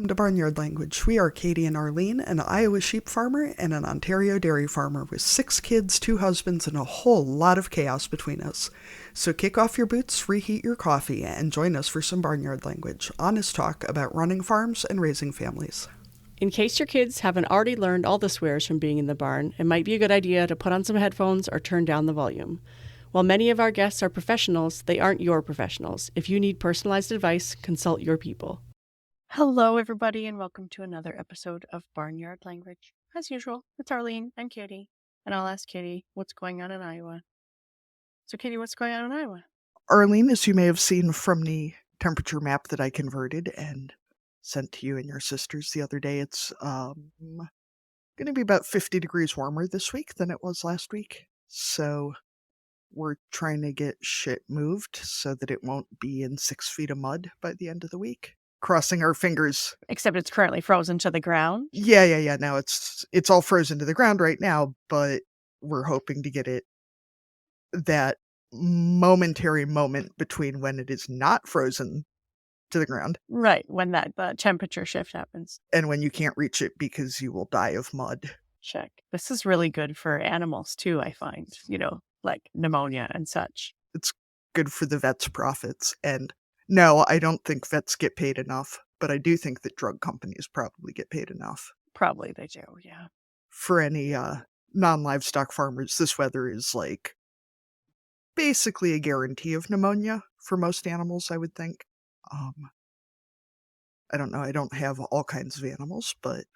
welcome to Barnyard Language. We are Katie and Arlene, an Iowa sheep farmer and an Ontario dairy farmer with 6 kids, 2 husbands, and a whole lot of chaos between us. So kick off your boots, reheat your coffee, and join us for some Barnyard Language, honest talk about running farms and raising families. In case your kids haven't already learned all the swears from being in the barn, it might be a good idea to put on some headphones or turn down the volume. While many of our guests are professionals, they aren't your professionals. If you need personalized advice, consult your people. Hello, everybody, and welcome to another episode of Barnyard Language. As usual, it's Arlene and Katie, and I'll ask Katie what's going on in Iowa. So, Katie, what's going on in Iowa? Arlene, as you may have seen from the temperature map that I converted and sent to you and your sisters the other day, it's going to be about 50 degrees warmer this week than it was last week. So we're trying to get shit moved so that it won't be in 6 feet of mud by the end of the week. Crossing our fingers. Except it's currently frozen to the ground. Yeah. Now it's all frozen to the ground right now, but we're hoping to get it that momentary moment between when it is not frozen to the ground. Right, when that temperature shift happens. And when you can't reach it because you will die of mud. Check. This is really good for animals too, I find, like pneumonia and such. It's good for the vets' profits. And no, I don't think vets get paid enough, but I do think that drug companies probably get paid enough. Probably they do, yeah. For any non-livestock farmers, this weather is like basically a guarantee of pneumonia for most animals, I would think. I don't know, I don't have all kinds of animals, but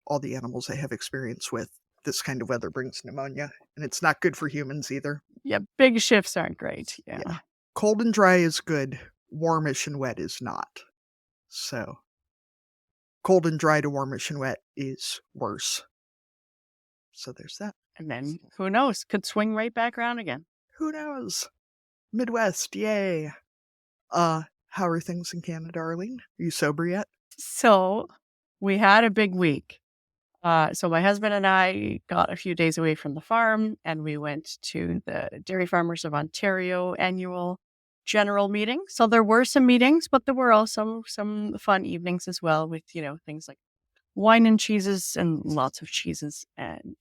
all the animals I have experience with, this kind of weather brings pneumonia, and it's not good for humans either. Yeah, big shifts aren't great. Yeah. Cold and dry is good. Warmish and wet is not. So, cold and dry to warmish and wet is worse. So there's that. And then, who knows, could swing right back around again. Who knows? Midwest, yay. How are things in Canada, Arlene? Are you sober yet? So, we had a big week. So my husband and I got a few days away from the farm, and we went to the Dairy Farmers of Ontario annual general meeting. So there were some meetings, but there were also some fun evenings as well with, things like wine and cheeses and lots of cheeses and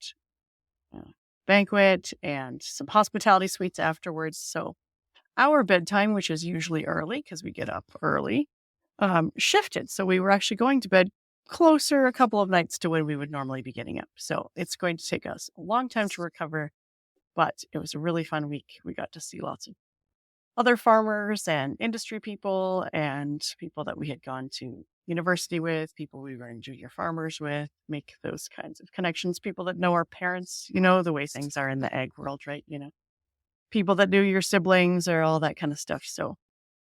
banquet and some hospitality suites afterwards. So our bedtime, which is usually early because we get up early, shifted. So we were actually going to bed closer a couple of nights to when we would normally be getting up. So it's going to take us a long time to recover, but it was a really fun week. We got to see lots of other farmers and industry people and people that we had gone to university with, people we were in junior farmers with, make those kinds of connections, people that know our parents, the way things are in the ag world, right? People that knew your siblings or all that kind of stuff. So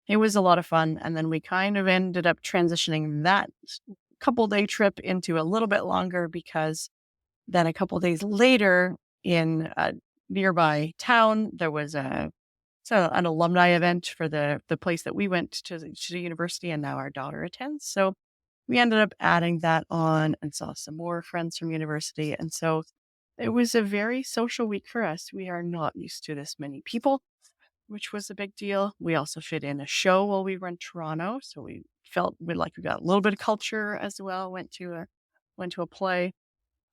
it was a lot of fun. And then we kind of ended up transitioning that couple-day trip into a little bit longer because then a couple days later in a nearby town, there was an alumni event for the place that we went to the university, and now our daughter attends. So we ended up adding that on and saw some more friends from university. And so it was a very social week for us. We are not used to this many people, which was a big deal. We also fit in a show while we were in Toronto, so we felt like we got a little bit of culture as well. Went to a play.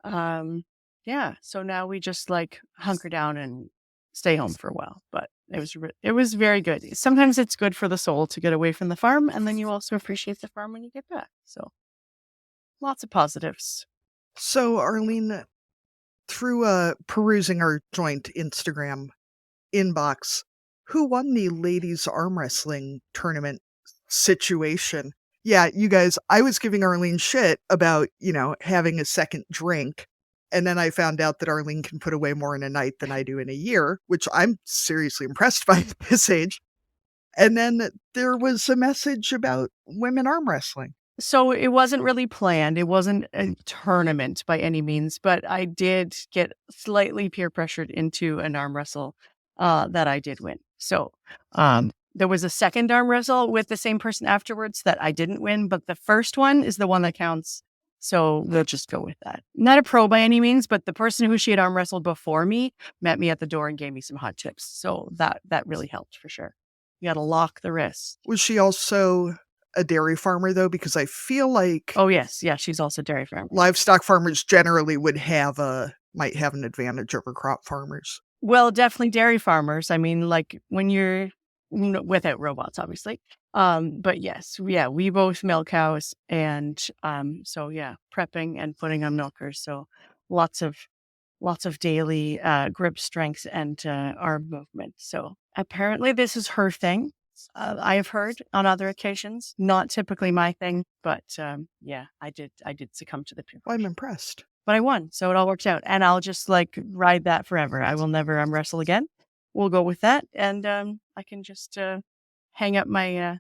So now we just hunker down and stay home for a while. But it was very good. Sometimes it's good for the soul to get away from the farm, and then you also appreciate the farm when you get back. So lots of positives. So Arlene, through perusing our joint Instagram inbox, who won the ladies arm wrestling tournament situation? Yeah, you guys, I was giving Arlene shit about, having a second drink. And then I found out that Arlene can put away more in a night than I do in a year, which I'm seriously impressed by at this age. And then there was a message about women arm wrestling. So it wasn't really planned. It wasn't a tournament by any means, but I did get slightly peer pressured into an arm wrestle that I did win. So there was a second arm wrestle with the same person afterwards that I didn't win, but the first one is the one that counts. So we'll just go with that. Not a pro by any means, but the person who she had arm wrestled before me met me at the door and gave me some hot tips. So that really helped for sure. You got to lock the wrist. Was she also a dairy farmer, though? Because I feel like Oh, yes. Yeah, she's also dairy farmer. livestock farmers generally might have an advantage over crop farmers. Well, definitely dairy farmers. I mean, like when you're without robots, obviously. But yes, yeah, we both milk cows, and so yeah, prepping and putting on milkers. So lots of daily grip strength and arm movement. So apparently, this is her thing. I have heard on other occasions, not typically my thing, but yeah, I did succumb to the peer Well, I'm pressure. impressed. But I won, so it all worked out, and I'll just like ride that forever. I will never wrestle again. We'll go with that, and I can just hang up my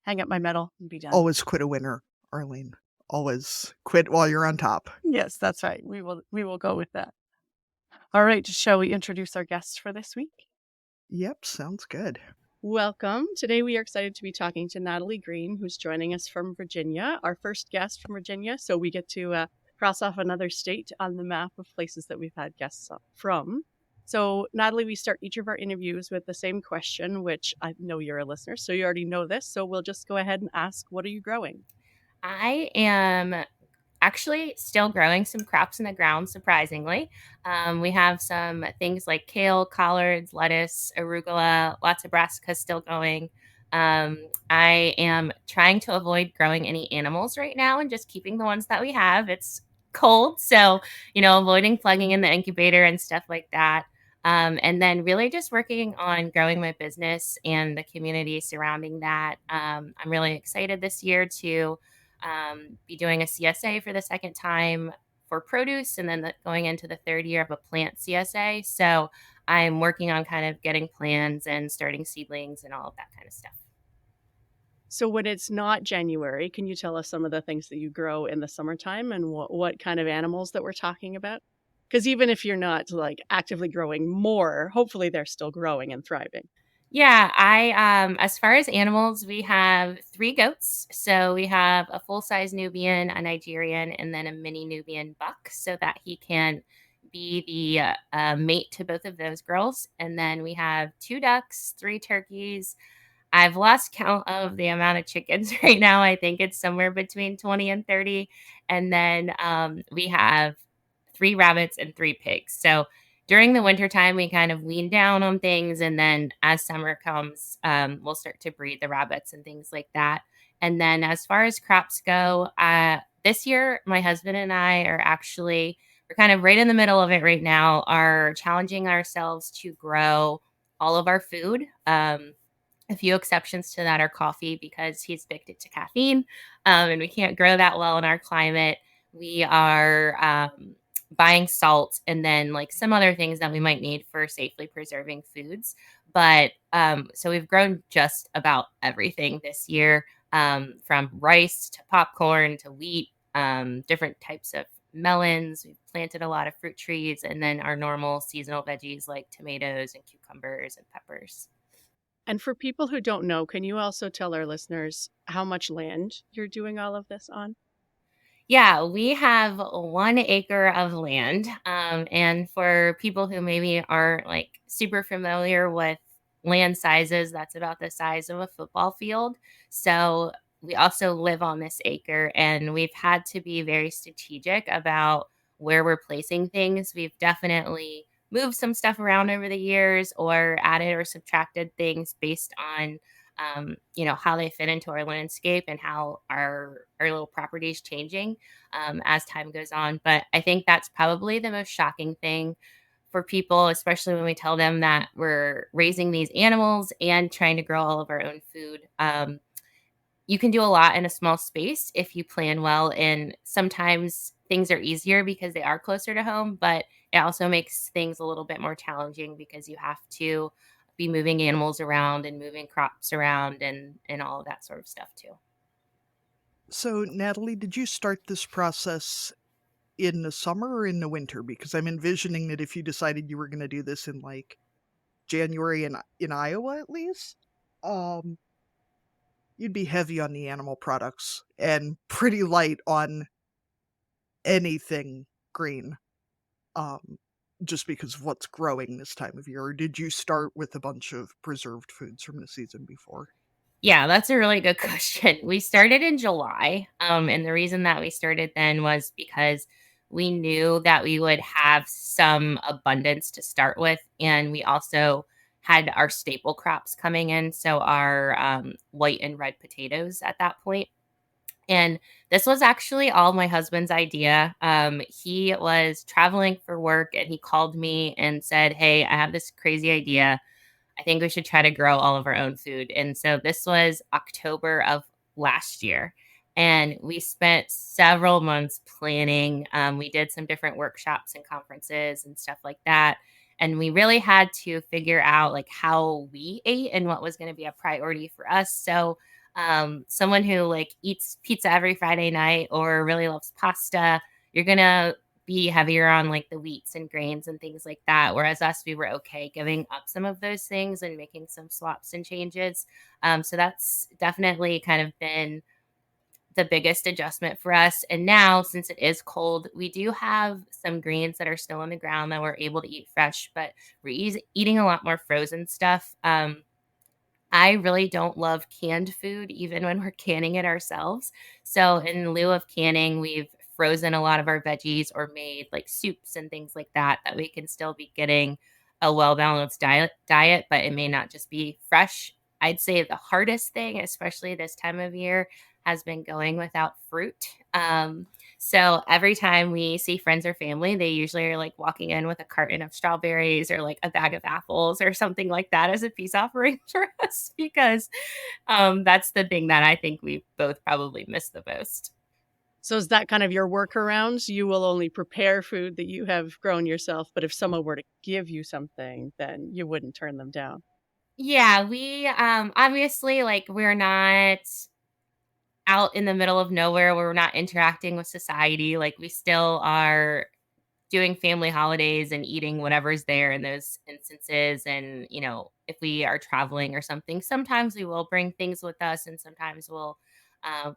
medal and be done. Always quit a winner, Arlene. Always quit while you're on top. Yes, that's right. We will go with that. All right, shall we introduce our guests for this week? Yep, sounds good. Welcome. Today we are excited to be talking to Natalie Green, who's joining us from Virginia, our first guest from Virginia. So we get to cross off another state on the map of places that we've had guests from. So, Natalie, we start each of our interviews with the same question, which I know you're a listener, so you already know this. So we'll just go ahead and ask, what are you growing? I am actually still growing some crops in the ground, surprisingly. We have some things like kale, collards, lettuce, arugula, lots of brassicas still going. I am trying to avoid growing any animals right now and just keeping the ones that we have. It's cold, so, avoiding plugging in the incubator and stuff like that. And then really just working on growing my business and the community surrounding that. I'm really excited this year to be doing a CSA for the second time for produce, and then going into the third year of a plant CSA. So I'm working on kind of getting plans and starting seedlings and all of that kind of stuff. So when it's not January, can you tell us some of the things that you grow in the summertime and what kind of animals that we're talking about? Because even if you're not like actively growing more, hopefully they're still growing and thriving. Yeah, as far as animals, we have 3 goats. So we have a full-size Nubian, a Nigerian, and then a mini Nubian buck so that he can be the mate to both of those girls. And then we have 2 ducks, 3 turkeys. I've lost count of the amount of chickens right now. I think it's somewhere between 20 and 30. And then we have 3 rabbits and 3 pigs. So during the wintertime, we kind of wean down on things. And then as summer comes, we'll start to breed the rabbits and things like that. And then as far as crops go, this year, my husband and I we're kind of right in the middle of it right now, are challenging ourselves to grow all of our food. A few exceptions to that are coffee because he's addicted to caffeine, and we can't grow that well in our climate. We are buying salt and then like some other things that we might need for safely preserving foods. But so we've grown just about everything this year, from rice to popcorn to wheat, different types of melons. We've planted a lot of fruit trees, and then our normal seasonal veggies like tomatoes and cucumbers and peppers. And for people who don't know, can you also tell our listeners how much land you're doing all of this on? Yeah, we have 1 acre of land. And for people who maybe aren't like super familiar with land sizes, that's about the size of a football field. So we also live on this acre, and we've had to be very strategic about where we're placing things. We've definitely moved some stuff around over the years or added or subtracted things based on how they fit into our landscape and how our little property is changing as time goes on. But I think that's probably the most shocking thing for people, especially when we tell them that we're raising these animals and trying to grow all of our own food. You can do a lot in a small space if you plan well. And sometimes things are easier because they are closer to home, but it also makes things a little bit more challenging because you have to be moving animals around and moving crops around and all of that sort of stuff too. So, Natalie, did you start this process in the summer or in the winter? Because I'm envisioning that if you decided you were going to do this in like January in Iowa at least, um, you'd be heavy on the animal products and pretty light on anything green. Um, just because of what's growing this time of year. Or did you start with a bunch of preserved foods from the season before? Yeah, that's a really good question. We started in July, and the reason that we started then was because we knew that we would have some abundance to start with, and we also had our staple crops coming in, so our white and red potatoes at that point. And this was actually all my husband's idea. He was traveling for work, and he called me and said, "Hey, I have this crazy idea. I think we should try to grow all of our own food." And so this was October of last year. And we spent several months planning. We did some different workshops and conferences and stuff like that. And we really had to figure out like how we ate and what was going to be a priority for us. So, someone who like eats pizza every Friday night or really loves pasta, you're going to be heavier on like the wheats and grains and things like that. Whereas us, we were okay giving up some of those things and making some swaps and changes. So that's definitely kind of been the biggest adjustment for us. And now, since it is cold, we do have some greens that are still in the ground that we're able to eat fresh, but we're eating a lot more frozen stuff. I really don't love canned food, even when we're canning it ourselves. So, in lieu of canning, we've frozen a lot of our veggies or made like soups and things like that, that we can still be getting a well balanced diet, but it may not just be fresh. I'd say the hardest thing, especially this time of year, has been going without fruit. So every time we see friends or family, they usually are like walking in with a carton of strawberries or like a bag of apples or something like that as a peace offering for us, because that's the thing that I think we both probably miss the most. So is that kind of your workarounds? You will only prepare food that you have grown yourself, but if someone were to give you something, then you wouldn't turn them down. Yeah, we obviously like we're not out in the middle of nowhere where we're not interacting with society. Like we still are doing family holidays and eating whatever's there in those instances. And, if we are traveling or something, sometimes we will bring things with us and sometimes we'll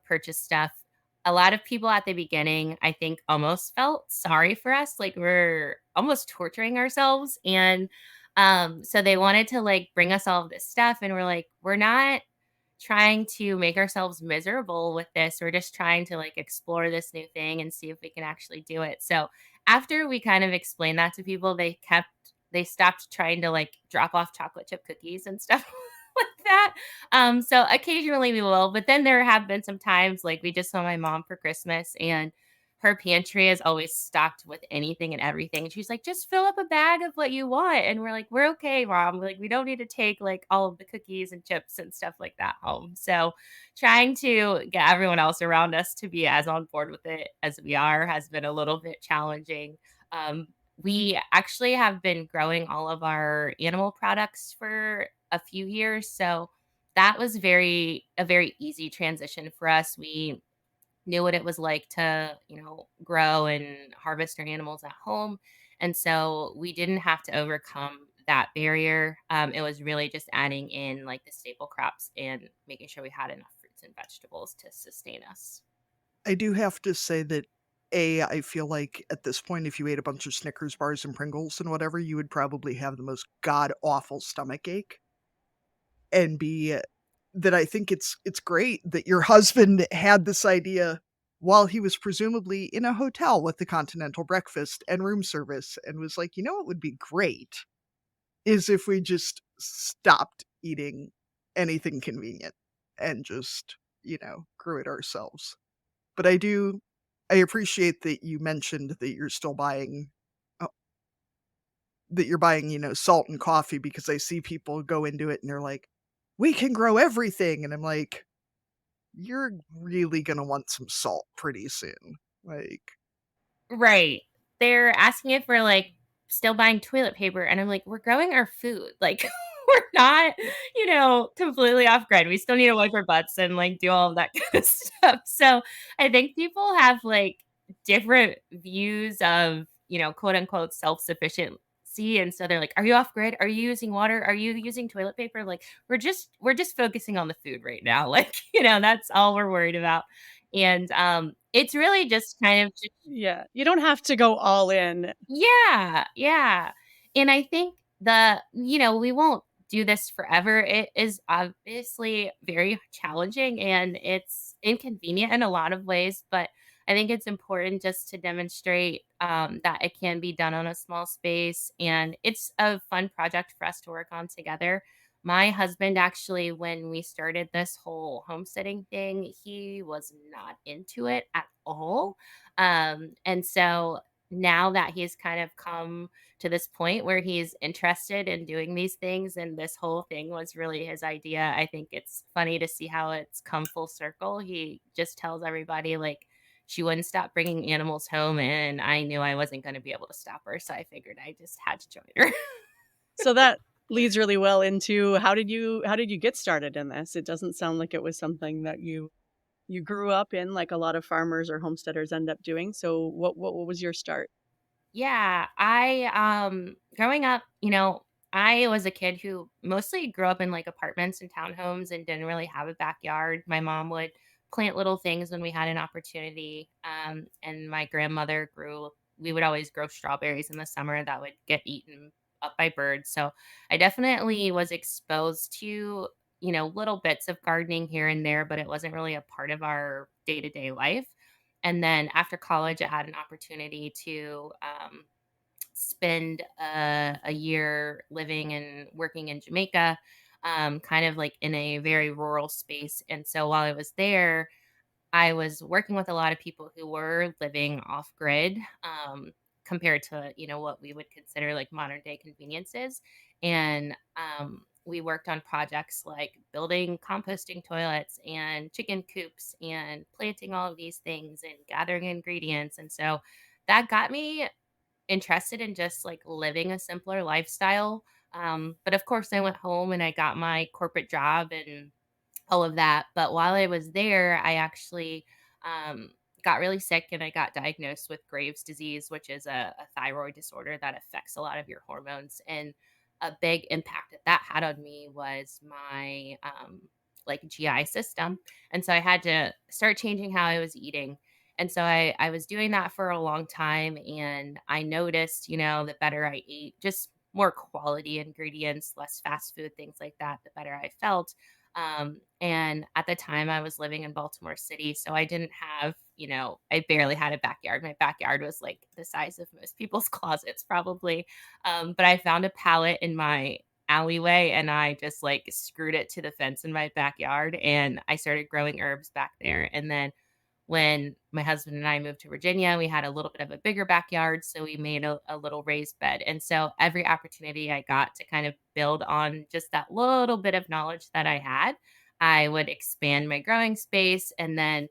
purchase stuff. A lot of people at the beginning, I think, almost felt sorry for us. Like we're almost torturing ourselves. And so they wanted to like bring us all of this stuff. And we're like, we're not trying to make ourselves miserable with this. We're just trying to like explore this new thing and see if we can actually do it. So after we kind of explained that to people, they stopped trying to like drop off chocolate chip cookies and stuff like that. So occasionally we will, but then there have been some times like we just saw my mom for Christmas, and her pantry is always stocked with anything and everything. And she's like, just fill up a bag of what you want. And we're like, we're okay, mom. Like, we don't need to take like all of the cookies and chips and stuff like that home. So trying to get everyone else around us to be as on board with it as we are has been a little bit challenging. Um, we actually have been growing all of our animal products for a few years. So that was a very easy transition for us. We knew what it was like to, grow and harvest our animals at home. And so we didn't have to overcome that barrier. It was really just adding in like the staple crops and making sure we had enough fruits and vegetables to sustain us. I do have to say that I feel like at this point, if you ate a bunch of Snickers bars and Pringles and whatever, you would probably have the most god awful stomach ache. And B, that I think it's great that your husband had this idea while he was presumably in a hotel with the continental breakfast and room service, and was like, "You know what would be great is if we just stopped eating anything convenient and just, grew it ourselves." But I appreciate that you mentioned that you're still buying uh, that you're buying, salt and coffee, because I see people go into it and they're like, "We can grow everything." And I'm like, "You're really gonna want some salt pretty soon." Like, Right. They're asking if we're like still buying toilet paper. And I'm like, we're growing our food. Like, we're not, completely off grid. We still need to wipe our butts and like do all of that kind of stuff. So I think people have like different views of, quote unquote self sufficiency. And so they're like, are you off grid? Are you using water? Are you using toilet paper? Like, we're just focusing on the food right now. Like, that's all we're worried about. And it's really just kind of Yeah. You don't have to go all in. yeah, yeah. And I think we won't do this forever. It is obviously very challenging and it's inconvenient in a lot of ways, but I think it's important just to demonstrate that it can be done on a small space. And it's a fun project for us to work on together. My husband actually, when we started this whole homesteading thing, he was not into it at all. And so now that he's kind of come to this point where he's interested in doing these things and this whole thing was really his idea. I think it's funny to see how it's come full circle. He just tells everybody like she wouldn't stop bringing animals home and I knew I wasn't going to be able to stop her, so I figured I just had to join her. So that leads really well into how did you get started in this? It doesn't sound like it was something that you grew up in like a lot of farmers or homesteaders end up doing. So what was your start? Yeah, I growing up, I was a kid who mostly grew up in like apartments and townhomes and didn't really have a backyard. My mom would plant little things when we had an opportunity. And my grandmother we would always grow strawberries in the summer that would get eaten up by birds. So I definitely was exposed to, little bits of gardening here and there, but it wasn't really a part of our day-to-day life. And then after college, I had an opportunity to spend a year living and working in Jamaica, kind of like in a very rural space. And so while I was there, I was working with a lot of people who were living off grid, compared to, what we would consider like modern day conveniences. And we worked on projects like building composting toilets and chicken coops and planting all of these things and gathering ingredients. And so that got me interested in just like living a simpler lifestyle. But of course, I went home and I got my corporate job and all of that. But while I was there, I actually um, got really sick and I got diagnosed with Graves' disease, which is a thyroid disorder that affects a lot of your hormones. And a big impact that that had on me was my like GI system. And so I had to start changing how I was eating. And so I was doing that for a long time. And I noticed, the better I ate, just more quality ingredients, less fast food, things like that, the better I felt. And at the time, I was living in Baltimore City, so I didn't have, I barely had a backyard. My backyard was like the size of most people's closets, probably. But I found a pallet in my alleyway and I just like screwed it to the fence in my backyard and I started growing herbs back there. And then when my husband and I moved to Virginia, we had a little bit of a bigger backyard. So we made a little raised bed. And so every opportunity I got to kind of build on just that little bit of knowledge that I had, I would expand my growing space. And then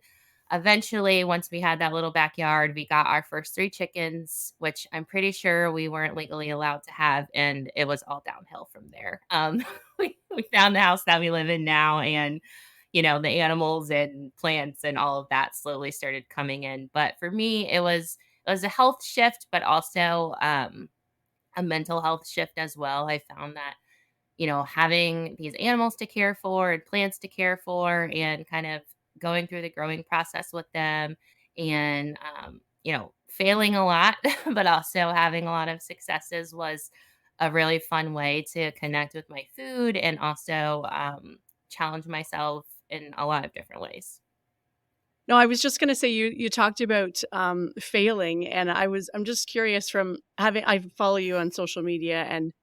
eventually, once we had that little backyard, we got our first three chickens, which I'm pretty sure we weren't legally allowed to have. And it was all downhill from there. We found the house that we live in now. And the animals and plants and all of that slowly started coming in. But for me, it was a health shift, but also a mental health shift as well. I found that having these animals to care for and plants to care for, and kind of going through the growing process with them, and failing a lot, but also having a lot of successes was a really fun way to connect with my food and also challenge myself in a lot of different ways. No, I was just going to say you talked about failing, and I'm just curious from having I follow you on social media, and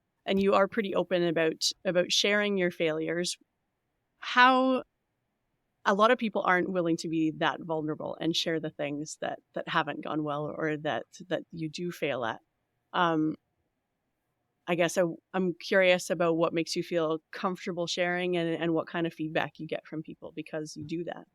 you are pretty open about sharing your failures. How a lot of people aren't willing to be that vulnerable and share the things that haven't gone well or that you do fail at. Um, I guess I'm curious about what makes you feel comfortable sharing and what kind of feedback you get from people because you do that.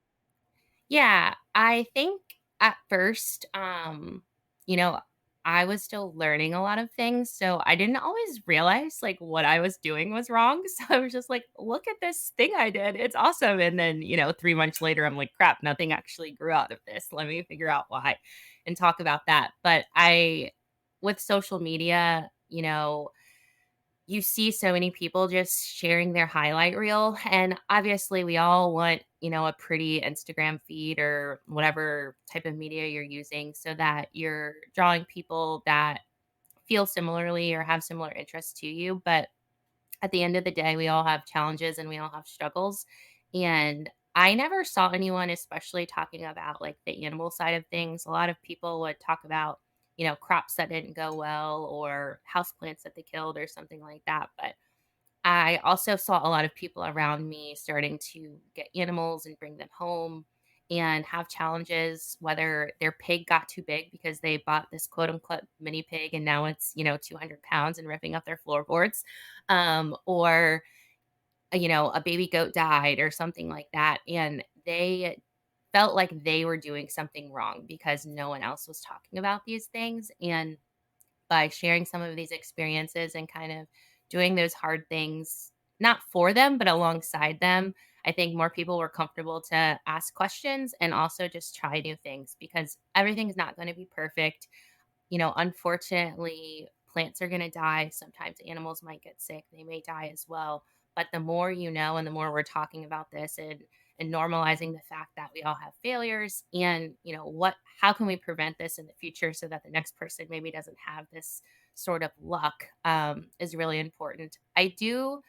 Yeah, I think at first, you know, I was still learning a lot of things, so I didn't always realize like what I was doing was wrong. So I was just like, "Look at this thing I did. It's awesome." And then, 3 months later, I'm like, "Crap, nothing actually grew out of this. Let me figure out why and talk about that." But with social media, you see so many people just sharing their highlight reel. And obviously, we all want, a pretty Instagram feed or whatever type of media you're using so that you're drawing people that feel similarly or have similar interests to you. But at the end of the day, we all have challenges and we all have struggles. And I never saw anyone, especially talking about like the animal side of things. A lot of people would talk about, crops that didn't go well or houseplants that they killed or something like that. But I also saw a lot of people around me starting to get animals and bring them home and have challenges, whether their pig got too big because they bought this quote unquote mini pig and now it's, 200 pounds and ripping up their floorboards. Or, a baby goat died or something like that. And they felt like they were doing something wrong because no one else was talking about these things. And by sharing some of these experiences and kind of doing those hard things, not for them, but alongside them, I think more people were comfortable to ask questions and also just try new things because everything's not going to be perfect. Unfortunately, plants are going to die. Sometimes animals might get sick. They may die as well. But the more you know, and the more we're talking about this and normalizing the fact that we all have failures and, how can we prevent this in the future so that the next person maybe doesn't have this sort of luck is really important. I do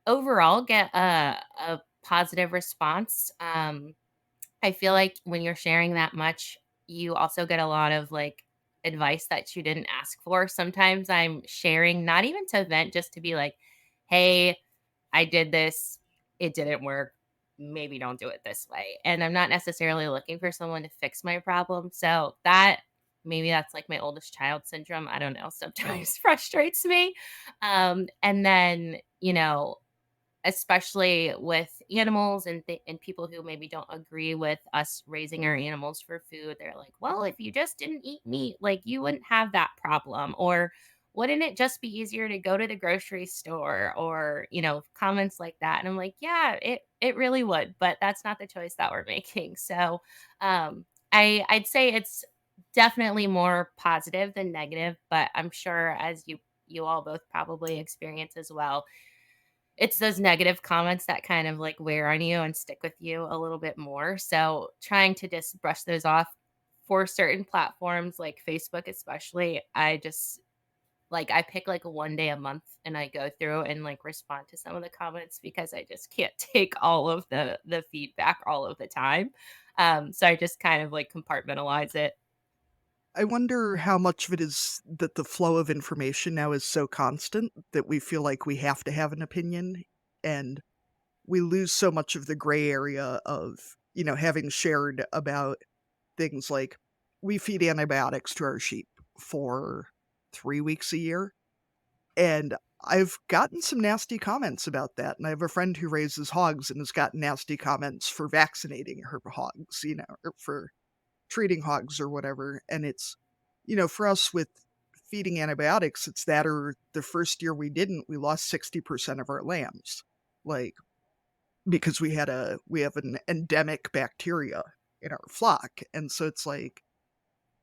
overall get a positive response. I feel like when you're sharing that much, you also get a lot of like advice that you didn't ask for. Sometimes I'm sharing not even to vent, just to be like, hey, I did this, it didn't work. Maybe don't do it this way. And I'm not necessarily looking for someone to fix my problem. So maybe that's like my oldest child syndrome. I don't know. Sometimes frustrates me. And then, especially with animals and people who maybe don't agree with us raising our animals for food. They're like, "Well, if you just didn't eat meat, like you wouldn't have that problem." Or wouldn't it just be easier to go to the grocery store or, comments like that. And I'm like, "Yeah, it really would, but that's not the choice that we're making." So, I'd say it's definitely more positive than negative, but I'm sure as you all both probably experience as well, it's those negative comments that kind of like wear on you and stick with you a little bit more. So trying to just brush those off for certain platforms like Facebook, especially, I pick like one day a month and I go through and like respond to some of the comments because I just can't take all of the feedback all of the time. So I just kind of like compartmentalize it. I wonder how much of it is that the flow of information now is so constant that we feel like we have to have an opinion, and we lose so much of the gray area of, having shared about things like we feed antibiotics to our sheep for 3 weeks a year, and I've gotten some nasty comments about that, and I have a friend who raises hogs and has gotten nasty comments for vaccinating her hogs, or for treating hogs or whatever, and it's for us with feeding antibiotics, it's that or the first year we didn't, we lost 60% of our lambs, like, because we have an endemic bacteria in our flock, and so it's like,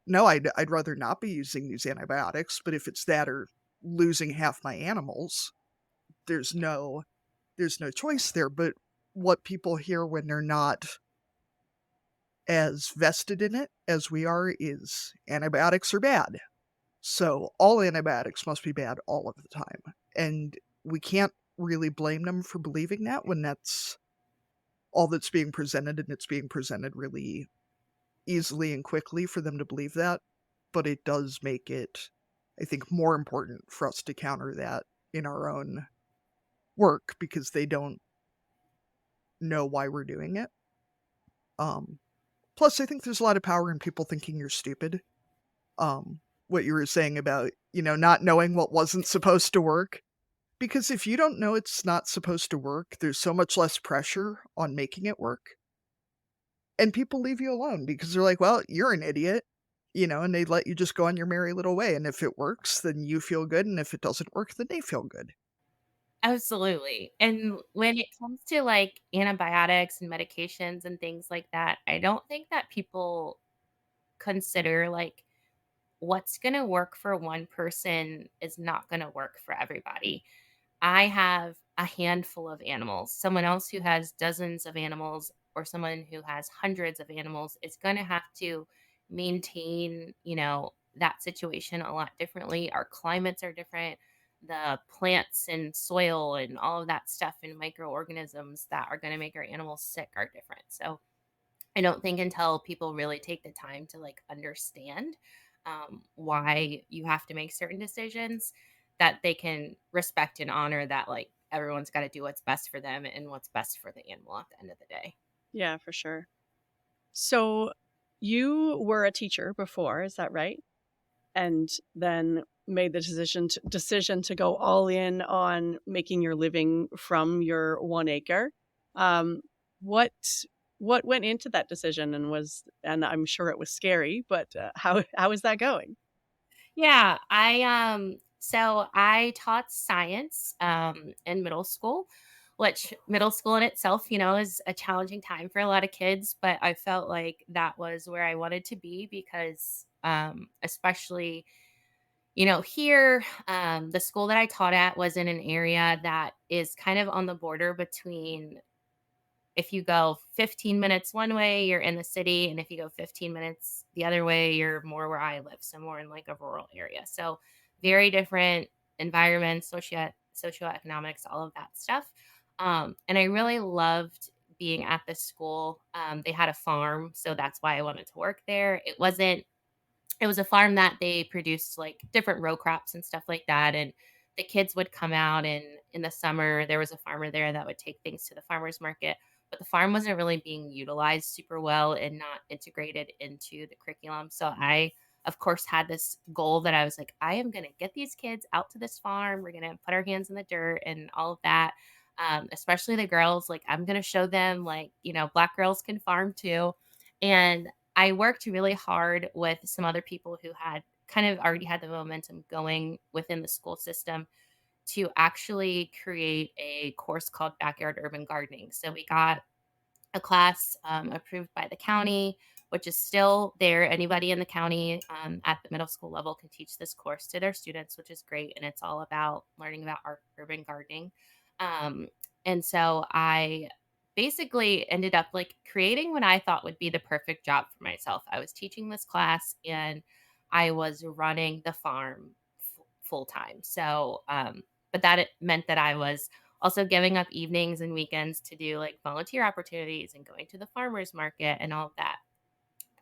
no, I'd rather not be using these antibiotics, but if it's that or losing half my animals, there's no choice there, but what people hear when they're not as vested in it as we are is antibiotics are bad. So all antibiotics must be bad all of the time. And we can't really blame them for believing that when that's all that's being presented, and it's being presented really easily and quickly for them to believe that. But it does make it, I think, more important for us to counter that in our own work because they don't know why we're doing it. Um, Plus, I think there's a lot of power in people thinking you're stupid. What you were saying about, not knowing what wasn't supposed to work. Because if you don't know it's not supposed to work, there's so much less pressure on making it work. And people leave you alone because they're like, well, you're an idiot, and they let you just go on your merry little way. And if it works, then you feel good. And if it doesn't work, then they feel good. Absolutely. And when it comes to like antibiotics and medications and things like that, I don't think that people consider like what's going to work for one person is not going to work for everybody. I have a handful of animals. Someone else who has dozens of animals or someone who has hundreds of animals is going to have to maintain, that situation a lot differently. Our climates are different. the plants and soil and all of that stuff and microorganisms that are going to make our animals sick are different. So I don't think until people really take the time to like understand why you have to make certain decisions that they can respect and honor that like everyone's got to do what's best for them and what's best for the animal at the end of the day. Yeah, for sure. So you were a teacher before, is that right? And then made the decision to go all in on making your living from your 1 acre. Um, what what went into that decision, and I'm sure it was scary, but how is that going? Yeah, so I taught science in middle school, which middle school in itself, is a challenging time for a lot of kids, but I felt like that was where I wanted to be because especially here, the school that I taught at was in an area that is kind of on the border between if you go 15 minutes one way, you're in the city, and if you go 15 minutes the other way, you're more where I live, so more in like a rural area. So very different environments, socioeconomics, all of that stuff. And I really loved being at this school. They had a farm, so that's why I wanted to work there. It was a farm that they produced like different row crops and stuff like that. And the kids would come out, and in the summer, there was a farmer there that would take things to the farmer's market. But the farm wasn't really being utilized super well and not integrated into the curriculum. So I, of course, had this goal that I was like, I am going to get these kids out to this farm. We're going to put our hands in the dirt and all of that. Especially the girls, like, I'm going to show them, like, black girls can farm too. And I worked really hard with some other people who had kind of already had the momentum going within the school system to actually create a course called Backyard Urban Gardening. So we got a class approved by the county, which is still there. Anybody in the county at the middle school level can teach this course to their students, which is great. And it's all about learning about urban gardening. Um, and so I basically ended up like creating what I thought would be the perfect job for myself. I was teaching this class and I was running the farm full time. So, but that it meant that I was also giving up evenings and weekends to do like volunteer opportunities and going to the farmers market and all of that.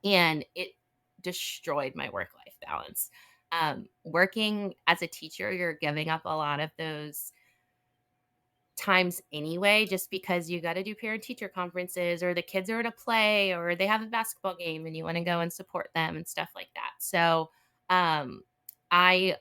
And it destroyed my work life balance. Working as a teacher, you're giving up a lot of those times anyway, just because you got to do parent teacher conferences or the kids are in a play or they have a basketball game and you want to go and support them and stuff like that. So, I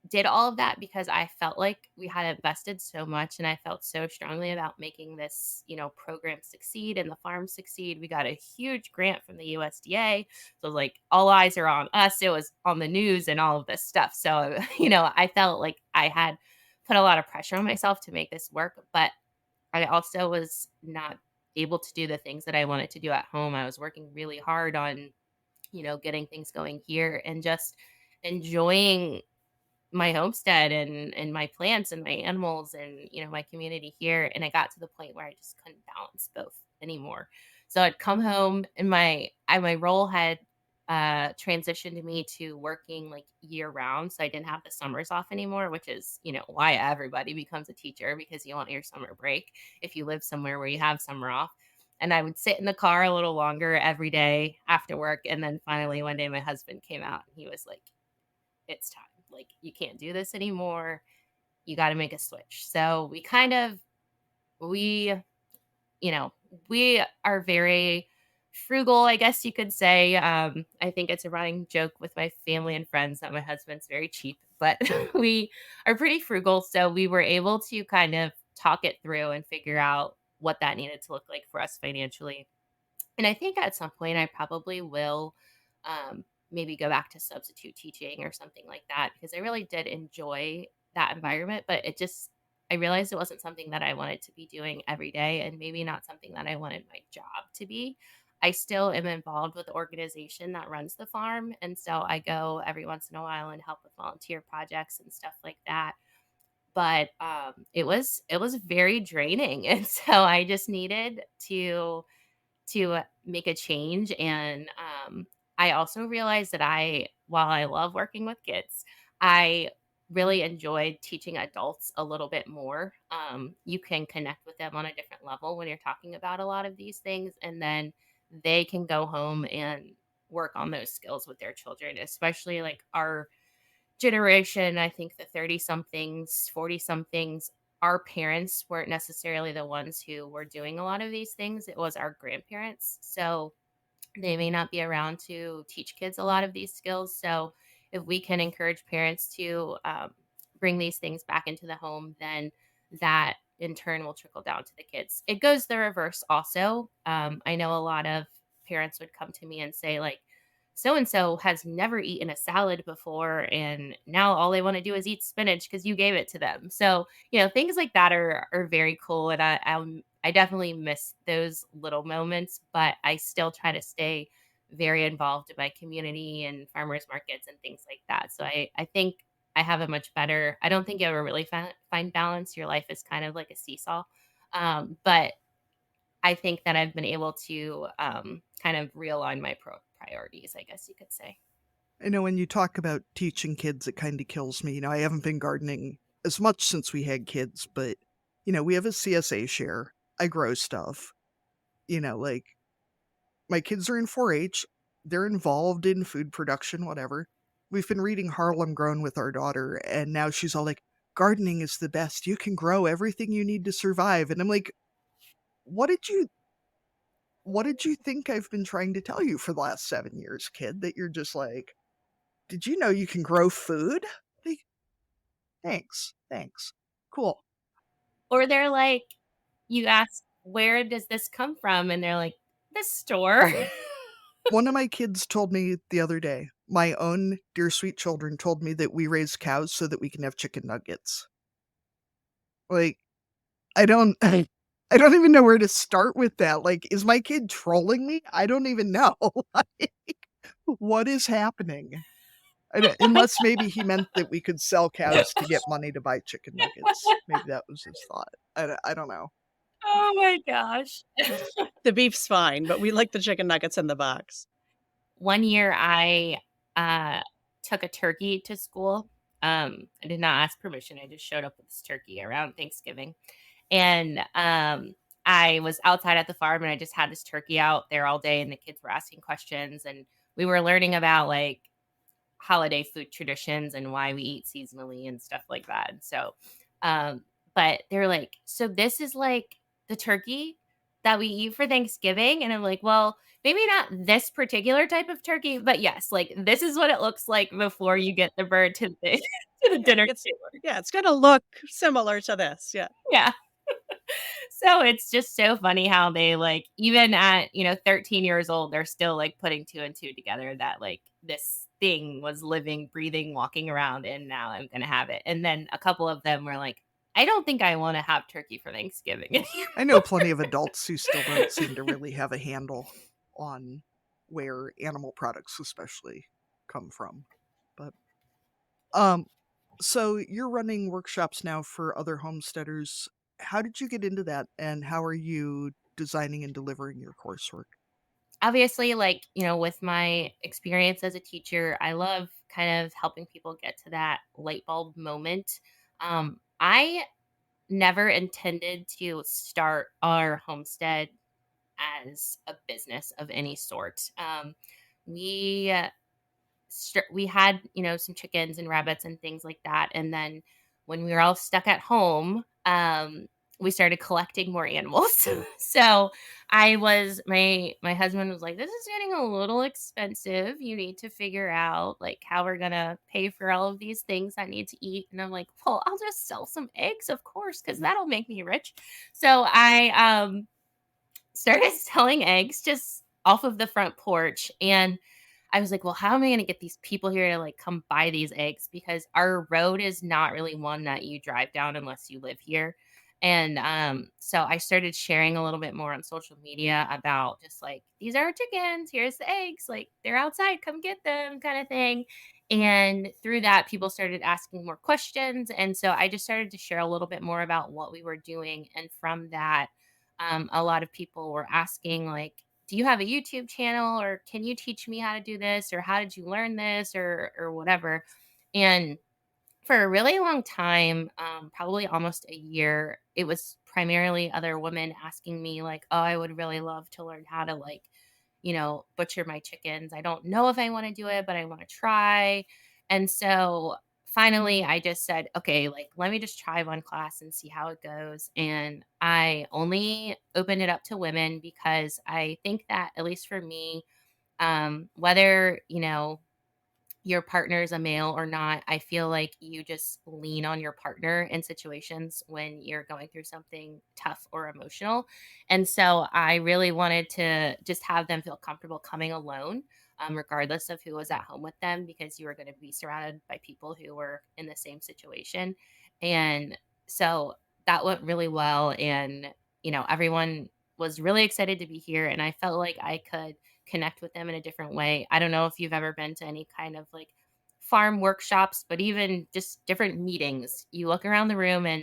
did all of that because I felt like we had invested so much and I felt so strongly about making this, program succeed and the farm succeed. We got a huge grant from the USDA. So like all eyes are on us. It was on the news and all of this stuff. So, I felt like I had put a lot of pressure on myself to make this work, but I also was not able to do the things that I wanted to do at home. I was working really hard on, getting things going here and just enjoying my homestead and my plants and my animals and my community here, and I got to the point where I just couldn't balance both anymore. So I'd come home and my role had transitioned me to working like year round, so I didn't have the summers off anymore, which is why everybody becomes a teacher, because you want your summer break if you live somewhere where you have summer off. And I would sit in the car a little longer every day after work, and then finally one day my husband came out and he was like, it's time. Like, you can't do this anymore. You got to make a switch. So we, you know, we are very frugal, I guess you could say. I think it's a running joke with my family and friends that my husband's very cheap, but we are pretty frugal. So we were able to kind of talk it through and figure out what that needed to look like for us financially. And I think at some point I probably will maybe go back to substitute teaching or something like that, because I really did enjoy that environment. But I realized it wasn't something that I wanted to be doing every day, and maybe not something that I wanted my job to be. I still am involved with the organization that runs the farm. And so I go every once in a while and help with volunteer projects and stuff like that. But it was very draining. And so I just needed to make a change. And I also realized that while I love working with kids, I really enjoyed teaching adults a little bit more. You can connect with them on a different level when you're talking about a lot of these things, and then they can go home and work on those skills with their children, especially like our generation. I think the 30 somethings, 40 somethings, our parents weren't necessarily the ones who were doing a lot of these things. It was our grandparents. So they may not be around to teach kids a lot of these skills. So, if we can encourage parents to bring these things back into the home, then that in turn will trickle down to the kids. It goes the reverse also. I know a lot of parents would come to me and say, like, so and so has never eaten a salad before, and now all they want to do is eat spinach because you gave it to them. So, things like that are very cool, and I definitely miss those little moments, but I still try to stay very involved in my community and farmers markets and things like that. So I think I have a much better. I don't think you ever really find balance. Your life is kind of like a seesaw, but I think that I've been able to kind of realign my priorities, I guess you could say. I know when you talk about teaching kids, it kind of kills me. I haven't been gardening as much since we had kids, but, we have a CSA share. I grow stuff. Like my kids are in 4-H. They're involved in food production, whatever. We've been reading Harlem Grown with our daughter, and now she's all like, gardening is the best. You can grow everything you need to survive. And I'm like, what did you what did you think I've been trying to tell you for the last 7 years, kid? That you're just like, did you know you can grow food? Like, thanks. Thanks. Cool. Or they're like, you ask, where does this come from? And they're like, the store. One of my kids told me the other day, my own dear sweet children told me that we raise cows so that we can have chicken nuggets. Like, I don't I don't even know where to start with that. Like, is my kid trolling me? I don't even know. Like, what is happening? Unless maybe he meant that we could sell cows to get money to buy chicken nuggets. Maybe that was his thought. I don't know. Oh my gosh. The beef's fine, but we like the chicken nuggets in the box. One year I uh, took a turkey to school. I did not ask permission. I just showed up with this turkey around Thanksgiving. And I was outside at the farm and I just had this turkey out there all day and the kids were asking questions and we were learning about like holiday food traditions and why we eat seasonally and stuff like that. And so, um, but they're like, so this is like the turkey that we eat for Thanksgiving. And I'm like, well, maybe not this particular type of turkey, but yes, like this is what it looks like before you get the bird to the, to the dinner It's table. yeah, it's gonna look similar to this. Yeah. Yeah. So it's just so funny how they like even at 13 years old they're still like putting two and two together that like this thing was living breathing walking around and now I'm gonna have it. And then a couple of them were like, I don't think I want to have turkey for Thanksgiving. I know plenty of adults who still don't seem to really have a handle on where animal products especially come from. But um so you're running workshops now for other homesteaders. How did you get into that and how are you designing and delivering your coursework? Obviously, like with my experience as a teacher, I love kind of helping people get to that light bulb moment. I never intended to start our homestead as a business of any sort. We we had some chickens and rabbits and things like that, and then when we were all stuck at home, we started collecting more animals. So my husband was like, "This is getting a little expensive. You need to figure out like how we're gonna pay for all of these things I need to eat." And I'm like, "Well, I'll just sell some eggs, of course, because that'll make me rich." So I started selling eggs just off of the front porch. And I was like, well, how am I going to get these people here to like come buy these eggs? Because our road is not really one that you drive down unless you live here. And so I started sharing a little bit more on social media about just like, these are our chickens, here's the eggs, like they're outside, come get them, kind of thing. And through that, people started asking more questions. And so I just started to share a little bit more about what we were doing. And from that, a lot of people were asking, like, do you have a YouTube channel or can you teach me how to do this or how did you learn this or whatever? And For a really long time, probably almost a year, it was primarily other women asking me, like, oh, I would really love to learn how to, like, butcher my chickens. I don't know if I want to do it, but I want to try. And so finally, I just said, okay, like, let me just try one class and see how it goes. And I only opened it up to women because I think that, at least for me, whether, your partner is a male or not, I feel like you just lean on your partner in situations when you're going through something tough or emotional. And so I really wanted to just have them feel comfortable coming alone, regardless of who was at home with them, because you were going to be surrounded by people who were in the same situation. And so that went really well. And, everyone was really excited to be here. And I felt like I could connect with them in a different way. I don't know if you've ever been to any kind of like farm workshops, but even just different meetings. You look around the room and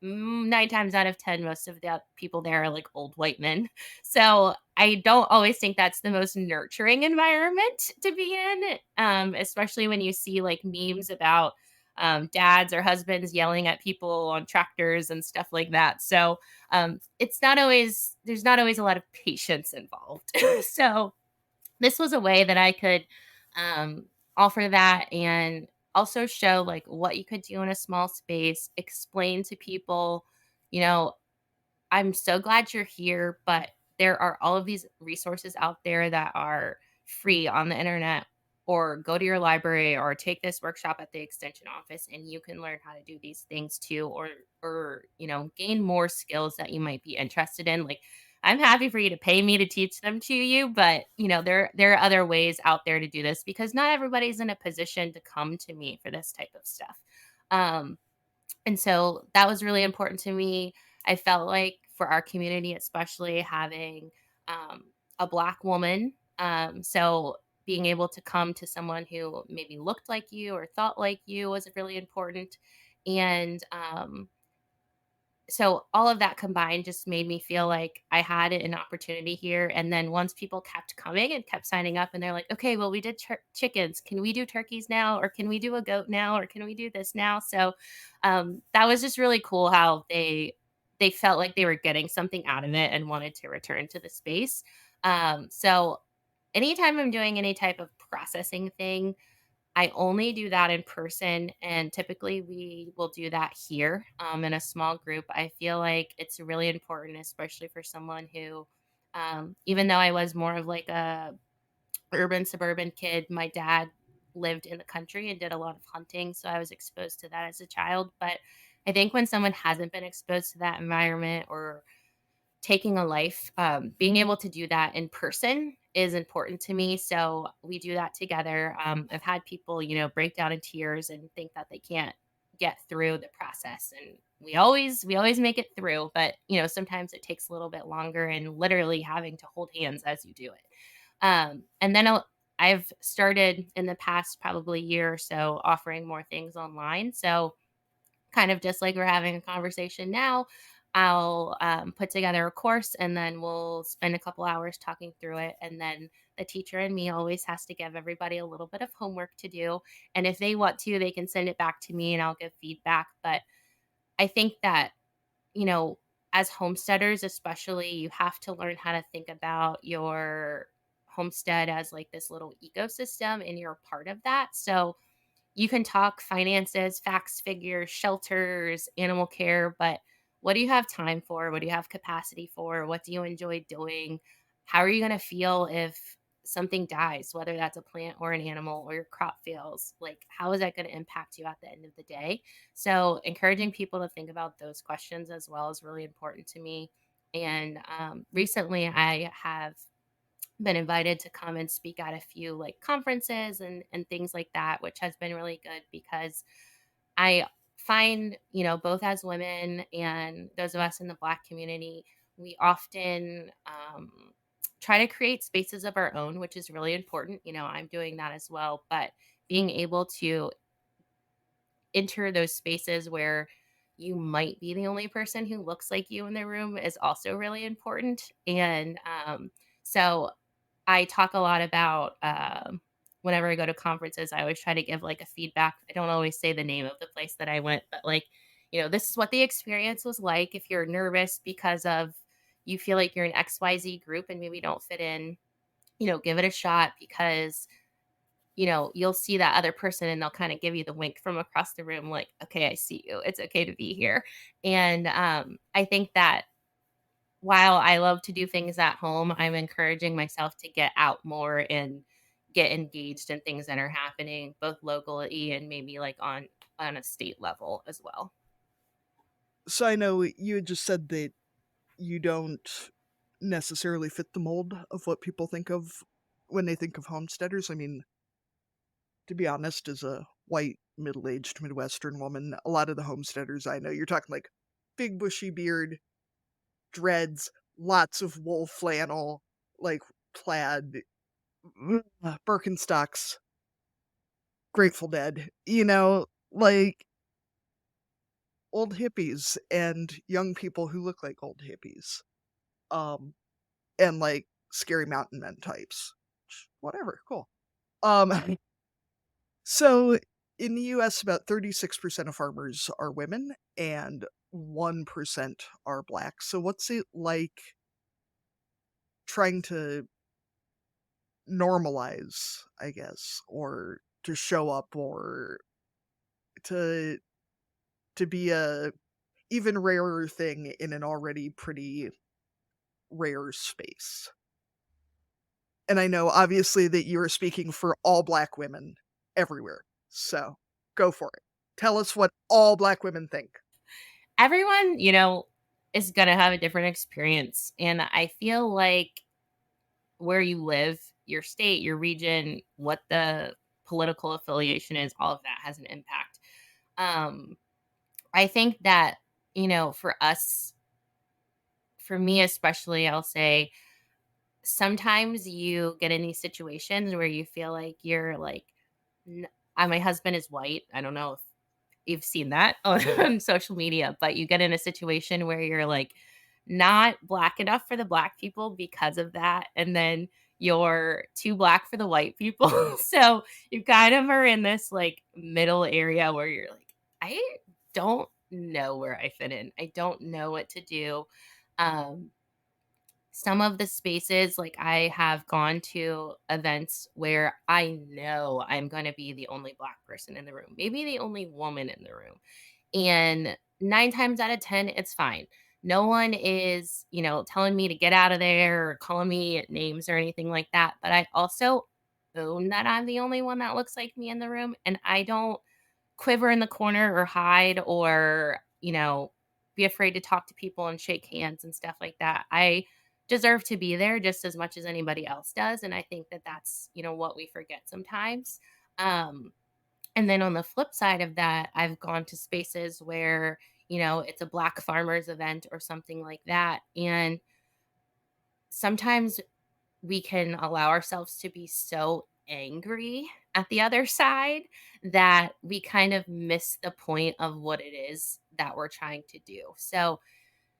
9 times out of 10, most of the people there are like old white men. So I don't always think that's the most nurturing environment to be in, especially when you see like memes about dads or husbands yelling at people on tractors and stuff like that. So there's not always a lot of patience involved. So this was a way that I could um, offer that and also show like what you could do in a small space, explain to people, you know, I'm so glad you're here, but there are all of these resources out there that are free on the internet, or go to your library or take this workshop at the extension office and you can learn how to do these things too, or gain more skills that you might be interested in. Like, I'm happy for you to pay me to teach them to you, but there are other ways out there to do this, because not everybody's in a position to come to me for this type of stuff. Um and so that was really important to me. I felt like for our community, especially having um, a Black woman, so being able to come to someone who maybe looked like you or thought like you was really important. And so all of that combined just made me feel like I had an opportunity here. And then once people kept coming and kept signing up, and they're like, okay, well, we did chickens, can we do turkeys now, or can we do a goat now, or can we do this now? So that was just really cool how they felt like they were getting something out of it and wanted to return to the space. So anytime I'm doing any type of processing thing, I only do that in person, and typically we will do that here in a small group. I feel like it's really important, especially for someone who, even though I was more of like a urban suburban kid, my dad lived in the country and did a lot of hunting, so I was exposed to that as a child. But I think when someone hasn't been exposed to that environment or taking a life, being able to do that in person is important to me. So we do that together. I've had people, break down in tears and think that they can't get through the process, and we always make it through. But sometimes it takes a little bit longer, and literally having to hold hands as you do it. And then I've started in the past probably year or so offering more things online. So kind of just like we're having a conversation now, I'll put together a course and then we'll spend a couple hours talking through it. And then the teacher and me always has to give everybody a little bit of homework to do. And if they want to, they can send it back to me and I'll give feedback. But I think that, you know, as homesteaders, especially, you have to learn how to think about your homestead as like this little ecosystem, and you're a part of that. So you can talk finances, facts, figures, shelters, animal care, but what do you have time for? What do you have capacity for? What do you enjoy doing? How are you going to feel if something dies, whether that's a plant or an animal, or your crop fails? Like, how is that going to impact you at the end of the day? So, encouraging people to think about those questions as well is really important to me. And recently, I have been invited to come and speak at a few like conferences and things like that, which has been really good, because I find, both as women and those of us in the Black community, we often try to create spaces of our own, which is really important. I'm doing that as well, but being able to enter those spaces where you might be the only person who looks like you in the room is also really important. And so I talk a lot about whenever I go to conferences, I always try to give like a feedback. I don't always say the name of the place that I went, but like, this is what the experience was like. If you're nervous because of you feel like you're an XYZ group and maybe don't fit in, give it a shot because you'll see that other person and they'll kind of give you the wink from across the room, like, okay, I see you. It's okay to be here. And I think that while I love to do things at home, I'm encouraging myself to get out more and get engaged in things that are happening both locally and maybe like on a state level as well. So I know you had just said that you don't necessarily fit the mold of what people think of when they think of homesteaders. I mean, to be honest, as a white, middle-aged Midwestern woman, a lot of the homesteaders I know, you're talking like big bushy beard, dreads, lots of wool flannel, like plaid, Birkenstocks, Grateful Dead, like old hippies and young people who look like old hippies. Um, and like scary mountain men types. Whatever, cool. Um, so in the US, about 36% of farmers are women and 1% are black. So what's it like trying to normalize, I guess, or to show up or to be a even rarer thing in an already pretty rare space? And I know obviously that you are speaking for all black women everywhere. So go for it. Tell us what all black women think. Everyone, is going to have a different experience. And I feel like where you live, your state, your region, what the political affiliation is, all of that has an impact. Um, I think that, for us, for me especially, I'll say sometimes you get in these situations where you feel like you're like, n- my husband is white. I don't know if you've seen that on social media, but you get in a situation where you're like not black enough for the black people because of that. And then you're too black for the white people. So you kind of are in this like middle area where you're like, I don't know where I fit in. I don't know what to do. Um, some of the spaces, like I have gone to events where I know I'm going to be the only black person in the room, maybe the only woman in the room. And 9 times out of 10, it's fine. No one is, telling me to get out of there or calling me names or anything like that. But I also own that I'm the only one that looks like me in the room. And I don't quiver in the corner or hide or, be afraid to talk to people and shake hands and stuff like that. I deserve to be there just as much as anybody else does. And I think that that's, what we forget sometimes. Um, and then on the flip side of that, I've gone to spaces where, it's a Black farmers event or something like that. And sometimes we can allow ourselves to be so angry at the other side that we kind of miss the point of what it is that we're trying to do. So,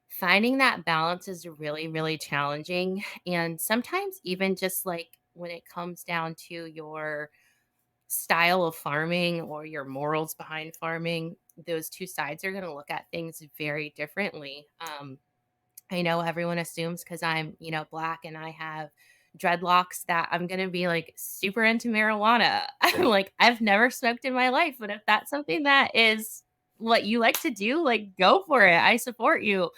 finding that balance is really, really challenging. And sometimes, even just like when it comes down to your style of farming or your morals behind farming, those two sides are going to look at things very differently. I know everyone assumes because I'm, black and I have dreadlocks that I'm going to be like super into marijuana. I'm like, I've never smoked in my life, but if that's something that is what you like to do, like go for it. I support you.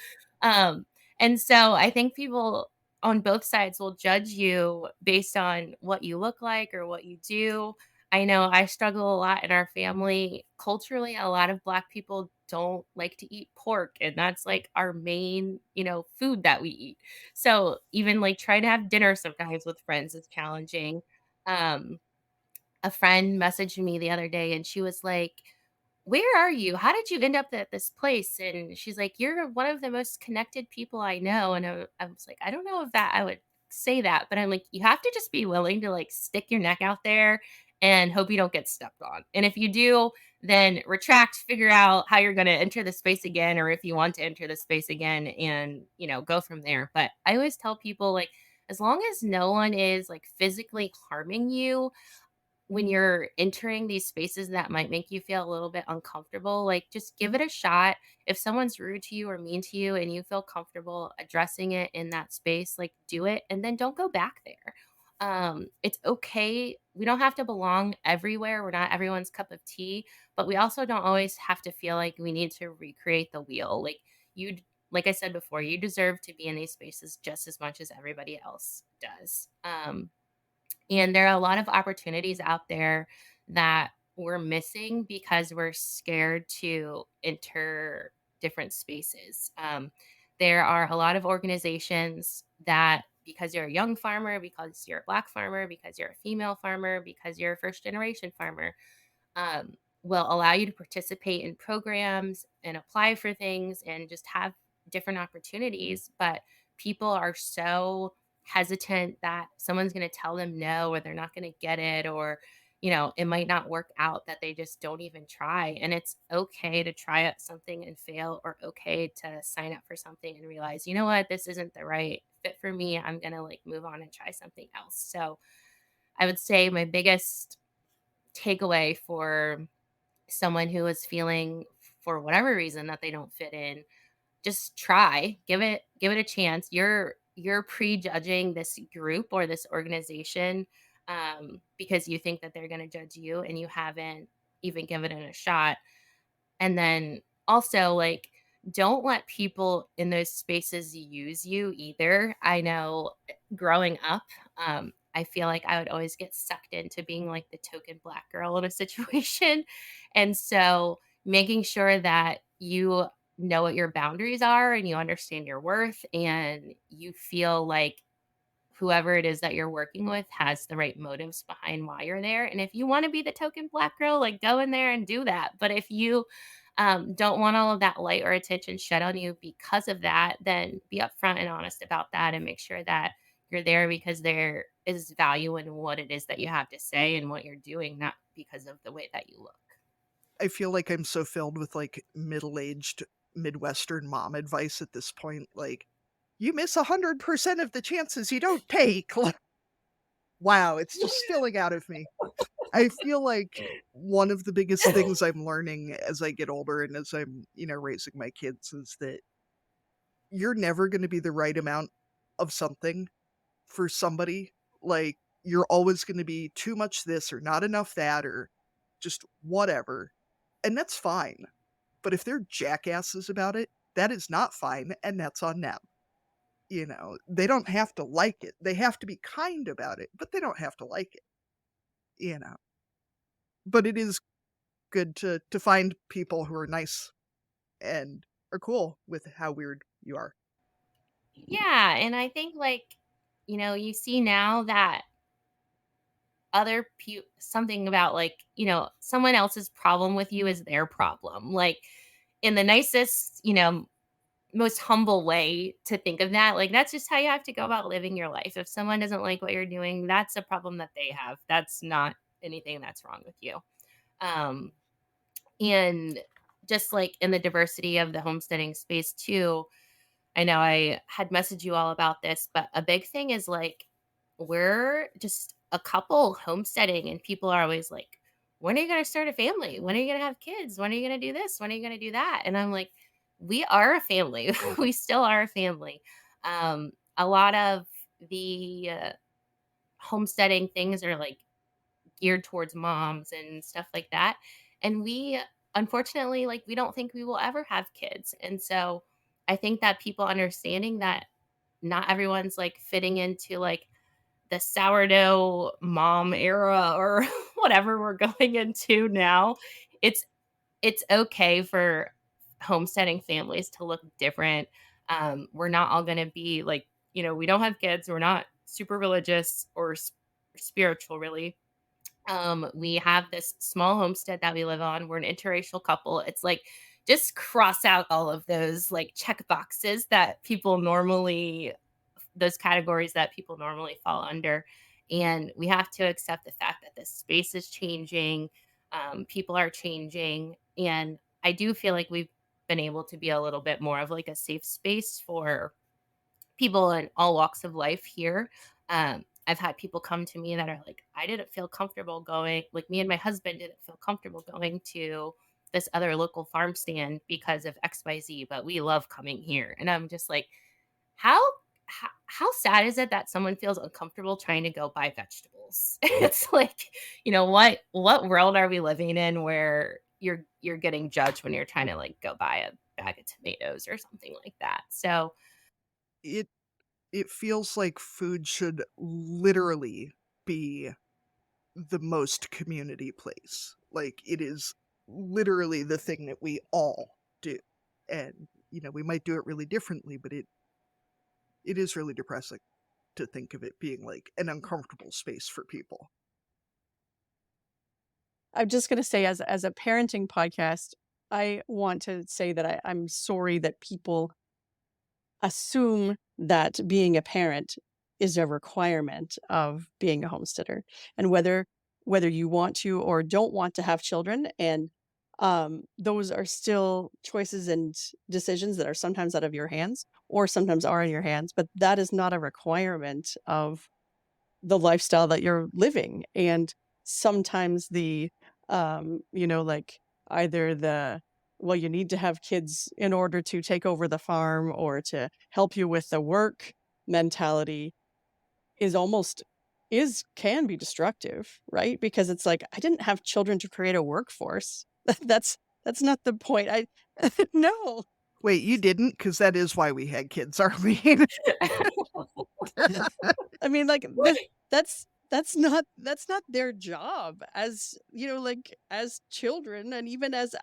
Um, and so I think people on both sides will judge you based on what you look like or what you do. I know I struggle a lot in our family. Culturally, a lot of Black people don't like to eat pork, and that's like our main, food that we eat. So even like trying to have dinner sometimes with friends is challenging. Um, a friend messaged me the other day and she was like, "Where are you? How did you end up at this place?" And she's like, "You're one of the most connected people I know." And I was like, I don't know if that I would say that, but I'm like, you have to just be willing to like stick your neck out there and hope you don't get stepped on. And if you do, then retract, figure out how you're going to enter the space again, or if you want to enter the space again and, go from there. But I always tell people like, as long as no one is like physically harming you, when you're entering these spaces that might make you feel a little bit uncomfortable, like just give it a shot. If someone's rude to you or mean to you and you feel comfortable addressing it in that space, like do it and then don't go back there. It's okay. We don't have to belong everywhere. We're not everyone's cup of tea, but we also don't always have to feel like we need to recreate the wheel. You, like I said before, you deserve to be in these spaces just as much as everybody else does. And there are a lot of opportunities out there that we're missing because we're scared to enter different spaces. There are a lot of organizations that, because you're a young farmer, because you're a Black farmer, because you're a female farmer, because you're a first generation farmer, um, will allow you to participate in programs and apply for things and just have different opportunities. But people are so hesitant that someone's going to tell them no, or they're not going to get it, or, it might not work out, that they just don't even try. And it's okay to try out something and fail, or okay to sign up for something and realize, you know what, this isn't the right fit for me. I'm going to like move on and try something else. So I would say my biggest takeaway for someone who is feeling, for whatever reason, that they don't fit in, just try, give it a chance. You're prejudging this group or this organization, because you think that they're going to judge you and you haven't even given it a shot. And then also, like, don't let people in those spaces use you either. I know, growing up, I feel like I would always get sucked into being like the token Black girl in a situation. And so making sure that you know what your boundaries are and you understand your worth and you feel like whoever it is that you're working with has the right motives behind why you're there. And if you want to be the token Black girl, like go in there and do that. But if you don't want all of that light or attention shed on you because of that, then be upfront and honest about that and make sure that you're there because there is value in what it is that you have to say and what you're doing, not because of the way that you look. I feel like I'm so filled with, like, middle-aged Midwestern mom advice at this point, like, "You miss 100% of the chances you don't take." Like, wow, it's just spilling out of me. I feel like one of the biggest things I'm learning as I get older and as I'm, raising my kids is that you're never gonna be the right amount of something for somebody. Like, you're always gonna be too much this or not enough that or just whatever, and that's fine. But if they're jackasses about it, that is not fine, and that's on them. They don't have to like it. They have to be kind about it, but they don't have to like it, you know. But it is good to find people who are nice and are cool with how weird you are. Yeah. And I think, like, you see now that something about, like, someone else's problem with you is their problem. Like, in the nicest, most humble way to think of that. Like, that's just how you have to go about living your life. If someone doesn't like what you're doing, that's a problem that they have. That's not anything that's wrong with you. Um, and just like in the diversity of the homesteading space too, I know I had messaged you all about this, but a big thing is, like, we're just a couple homesteading, and people are always like, when are you going to start a family? When are you going to have kids? When are you going to do this? When are you going to do that? And I'm like, we are a family. We still are a family. A lot of the homesteading things are like geared towards moms and stuff like that. And we, unfortunately, like, we don't think we will ever have kids. And so I think that people understanding that not everyone's like fitting into like the sourdough mom era or whatever we're going into now. It's it's okay for homesteading families to look different. We're not all going to be like, we don't have kids. We're not super religious or spiritual, really. We have this small homestead that we live on. We're an interracial couple. It's like, just cross out all of those like check boxes that people normally, those categories that people normally fall under. And we have to accept the fact that this space is changing. People are changing. And I do feel like we've been able to be a little bit more of like a safe space for people in all walks of life here. I've had people come to me that are like, I didn't feel comfortable going, like me and my husband didn't feel comfortable going to this other local farm stand because of XYZ, but we love coming here. And I'm just like, how how sad is it that someone feels uncomfortable trying to go buy vegetables? It's like, what world are we living in where you're getting judged when you're trying to like go buy a bag of tomatoes or something like that. So, It it feels like food should literally be the most community place. Like, it is literally the thing that we all do. And, we might do it really differently, but it is really depressing to think of it being like an uncomfortable space for people. I'm just gonna say as a parenting podcast, I want to say that I'm sorry that people assume that being a parent is a requirement of being a homesteader, and whether you want to or don't want to have children, and those are still choices and decisions that are sometimes out of your hands or sometimes are in your hands, but that is not a requirement of the lifestyle that you're living. And sometimes like either well, you need to have kids in order to take over the farm or to help you with the work mentality is almost is can be destructive, right? Because it's like, I didn't have children to create a workforce. That's not the point. I no. Wait, you didn't? Because that is why we had kids, Arlene. I mean, like, that's not their job as, like, as children, and even as,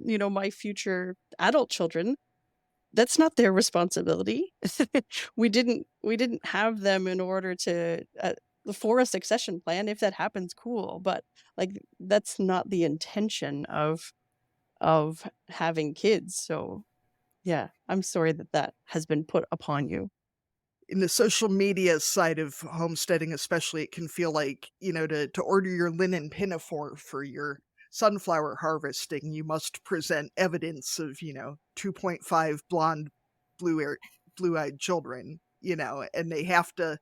my future adult children, that's not their responsibility. We didn't have them in order to, for a succession plan. If that happens, cool, but, like, that's not the intention of having kids, so, yeah, I'm sorry that that has been put upon you. In the social media side of homesteading especially, it can feel like, to order your linen pinafore for your sunflower harvesting, you must present evidence of, 2.5 blonde, blue-eyed children, and they have to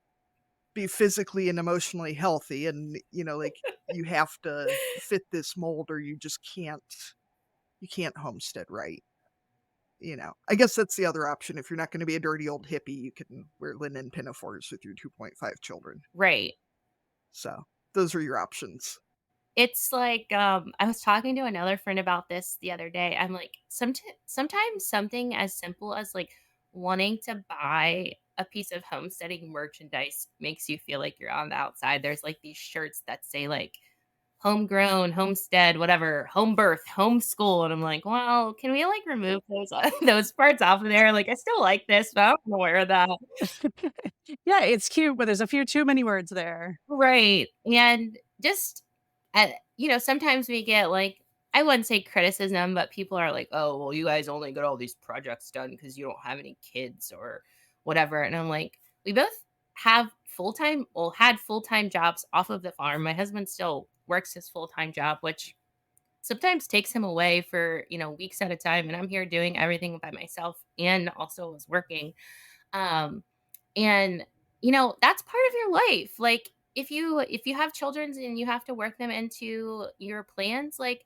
be physically and emotionally healthy, and, like, you have to fit this mold or you can't homestead right. I guess that's the other option. If you're not gonna be a dirty old hippie, you can wear linen pinafores with your 2.5 children. right. So, those are your options. It's like, I was talking to another friend about this the other day. I'm like, sometimes something as simple as like wanting to buy a piece of homesteading merchandise makes you feel like you're on the outside. There's like these shirts that say like homegrown, homestead, whatever, home birth, homeschool. And I'm like, well, can we like remove those those parts off of there? Like, I still like this, but I don't want to wear that. Yeah, it's cute, but there's a few too many words there. Right. And just, sometimes we get like, I wouldn't say criticism, but people are like, oh, well, you guys only get all these projects done because you don't have any kids or whatever. And I'm like, we both have had full time jobs off of the farm. My husband still works his full time job, which sometimes takes him away for, weeks at a time. And I'm here doing everything by myself and also was working. Um, and that's part of your life. Like if you have children and you have to work them into your plans, like,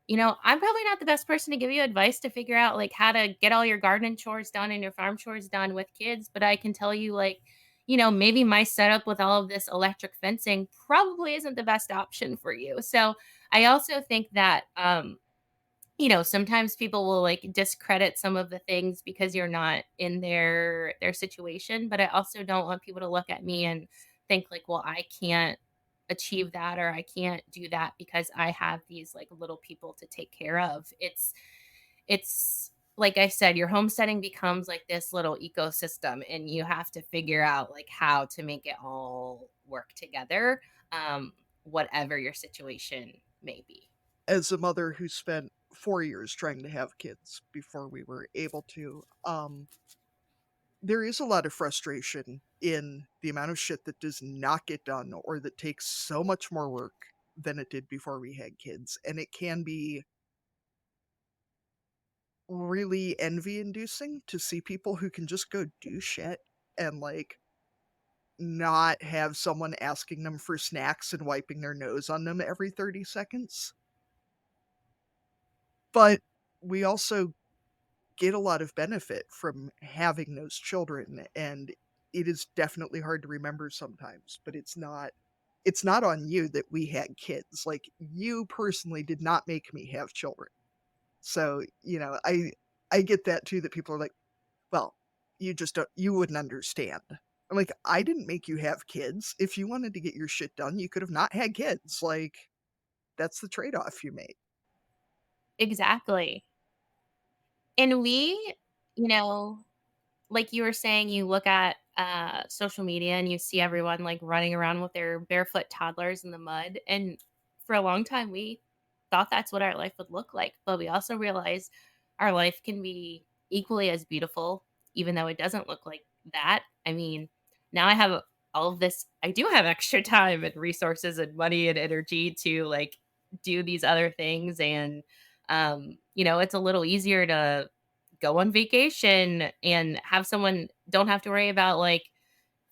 I'm probably not the best person to give you advice to figure out like how to get all your garden chores done and your farm chores done with kids, but I can tell you like, maybe my setup with all of this electric fencing probably isn't the best option for you. So I also think that sometimes people will like discredit some of the things because you're not in their situation, but I also don't want people to look at me and think like, well, I can't achieve that or I can't do that because I have these like little people to take care of. It's like I said, your homesteading becomes like this little ecosystem and you have to figure out like how to make it all work together, whatever your situation may be. As a mother who spent 4 years trying to have kids before we were able to, there is a lot of frustration in the amount of shit that does not get done or that takes so much more work than it did before we had kids, and it can be really envy inducing to see people who can just go do shit and, like, not have someone asking them for snacks and wiping their nose on them every 30 seconds. But we also get a lot of benefit from having those children, and it is definitely hard to remember sometimes, but it's not on you that we had kids. Like, you personally did not make me have children. So, I get that too, that people are like, "Well, you wouldn't understand." I'm like, "I didn't make you have kids. If you wanted to get your shit done, you could have not had kids." Like, that's the trade-off you made. Exactly. And we, you know, like you were saying, you look at social media and you see everyone like running around with their barefoot toddlers in the mud. And for a long time, we thought that's what our life would look like. But we also realized our life can be equally as beautiful, even though it doesn't look like that. I mean, now I have all of this, I do have extra time and resources and money and energy to like do these other things. And, it's a little easier to go on vacation and have someone don't have to worry about like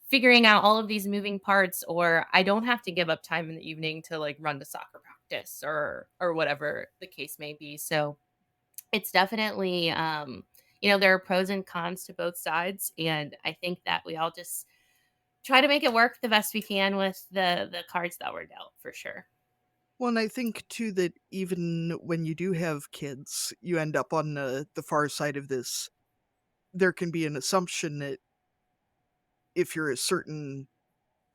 figuring out all of these moving parts, or I don't have to give up time in the evening to like run to soccer practice or whatever the case may be. So it's definitely there are pros and cons to both sides, and I think that we all just try to make it work the best we can with the cards that were dealt, for sure. Well, and I think too that even when you do have kids, you end up on the far side of this. There can be an assumption that if you're a certain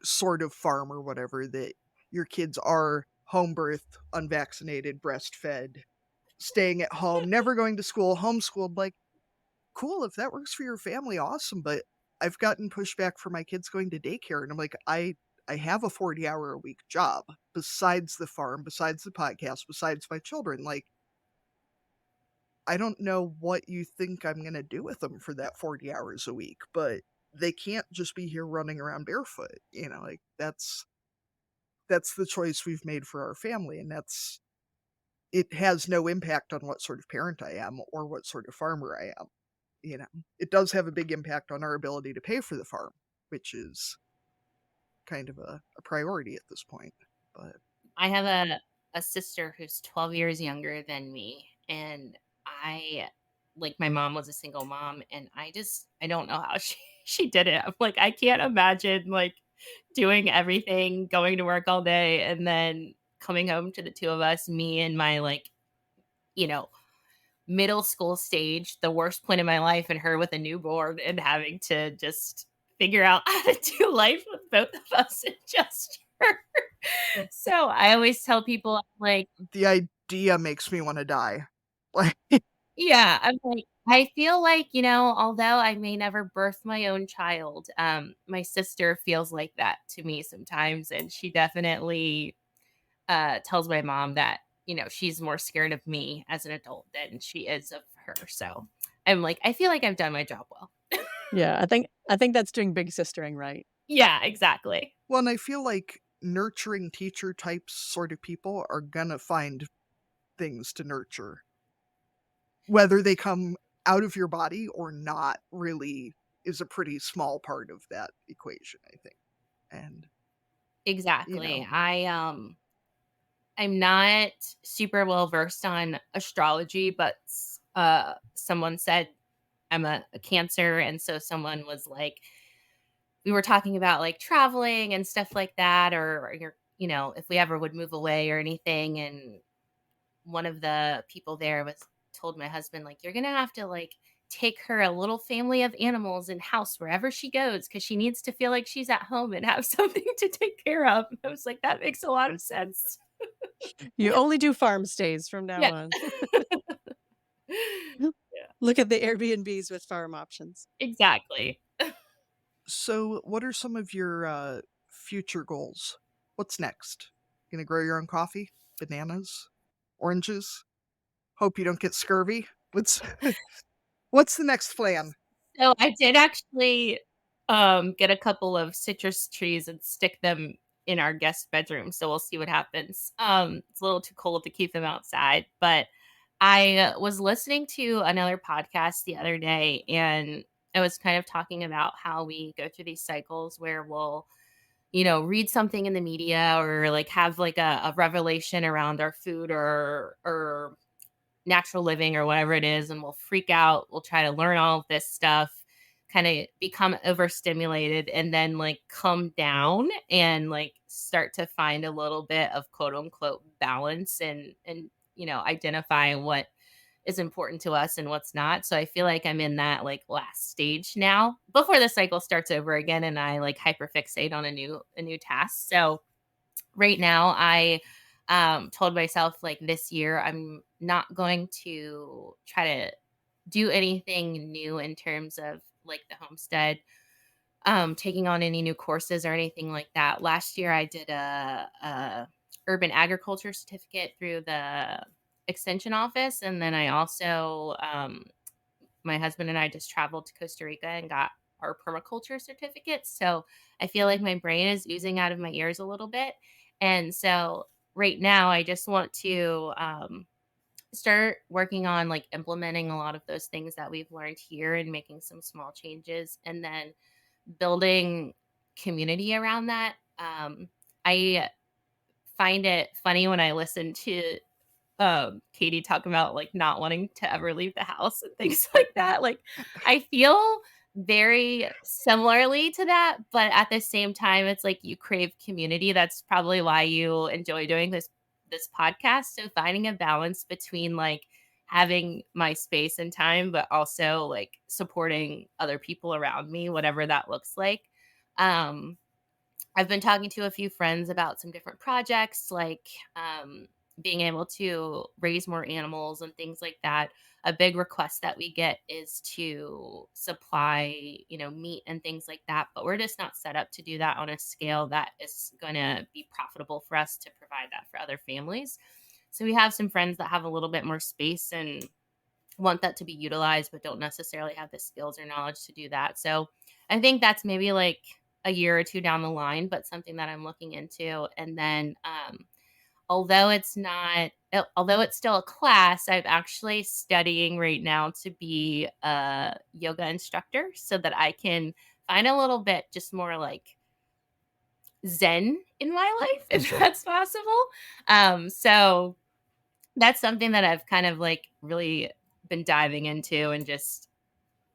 sort of farm or whatever, that your kids are home birth, unvaccinated, breastfed, staying at home, never going to school, homeschooled. Like, cool, if that works for your family, awesome. But I've gotten pushback for my kids going to daycare, and I'm like, I have a 40-hour a week job besides the farm, besides the podcast, besides my children. Like, I don't know what you think I'm gonna do with them for that 40 hours a week, but they can't just be here running around barefoot. Like, that's the choice we've made for our family, and it has no impact on what sort of parent I am or what sort of farmer I am. You know, it does have a big impact on our ability to pay for the farm, which is kind of a priority at this point. But I have a sister who's 12 years younger than me, and I like my mom was a single mom, and I don't know how she did it. I'm like, I can't imagine like doing everything, going to work all day, and then coming home to the two of us, me and my like, you know, middle school stage, the worst point in my life, and her with a newborn and having to just figure out how to do life with both of us and just her. So I always tell people, like, the idea makes me want to die. Like, yeah, I'm like, I feel like, although I may never birth my own child, my sister feels like that to me sometimes. And she definitely tells my mom that, she's more scared of me as an adult than she is of her. So I'm like, I feel like I've done my job well. Yeah, I think that's doing big sistering right. Yeah, exactly. well, and I feel like nurturing teacher types sort of people are gonna find things to nurture. Whether they come out of your body or not really is a pretty small part of that equation, I think. And, you Exactly. know, I'm not super well versed on astrology, but someone said I'm a Cancer, and so someone was like, we were talking about like traveling and stuff like that, or if we ever would move away or anything, and one of the people there was told my husband like, you're gonna have to like take her a little family of animals and house wherever she goes because she needs to feel like she's at home and have something to take care of. I was like, that makes a lot of sense. You only do farm stays from now Yeah. on. Yeah, Look at the Airbnbs with farm options. exactly. so what are some of your future goals? What's next? Gonna grow your own coffee? Bananas? Oranges? Hope you don't get scurvy? What's what's the next plan? So I did actually get a couple of citrus trees and stick them in our guest bedroom. So we'll see what happens. It's a little too cold to keep them outside, but I was listening to another podcast the other day, and I was kind of talking about how we go through these cycles where we'll, read something in the media or like have like a revelation around our food or natural living or whatever it is, and we'll freak out. We'll try to learn all of this stuff, kind of become overstimulated, and then like come down and like start to find a little bit of quote unquote balance and identifying what is important to us and what's not. So I feel like I'm in that like last stage now before the cycle starts over again and I like hyperfixate on a new task. So right now I told myself like this year I'm not going to try to do anything new in terms of like the homestead, taking on any new courses or anything like that. Last year I did a urban agriculture certificate through the extension office, and then I also my husband and I just traveled to Costa Rica and got our permaculture certificate. So I feel like my brain is oozing out of my ears a little bit. And so right now, I just want to start working on like implementing a lot of those things that we've learned here and making some small changes and then building community around that. I find it funny when I listen to Katie talk about like not wanting to ever leave the house and things like that. Like I feel very similarly to that, but at the same time it's like you crave community. That's probably why you enjoy doing this podcast. So finding a balance between like having my space and time but also like supporting other people around me, whatever that looks like. Um I've been talking to a few friends about some different projects, like being able to raise more animals and things like that. A big request that we get is to supply, meat and things like that. But we're just not set up to do that on a scale that is going to be profitable for us to provide that for other families. So we have some friends that have a little bit more space and want that to be utilized, but don't necessarily have the skills or knowledge to do that. So I think that's maybe like a year or two down the line, but something that I'm looking into. And then, although it's still a class, I'm actually studying right now to be a yoga instructor so that I can find a little bit just more like zen in my life, if that's possible. So that's something that I've kind of like really been diving into and just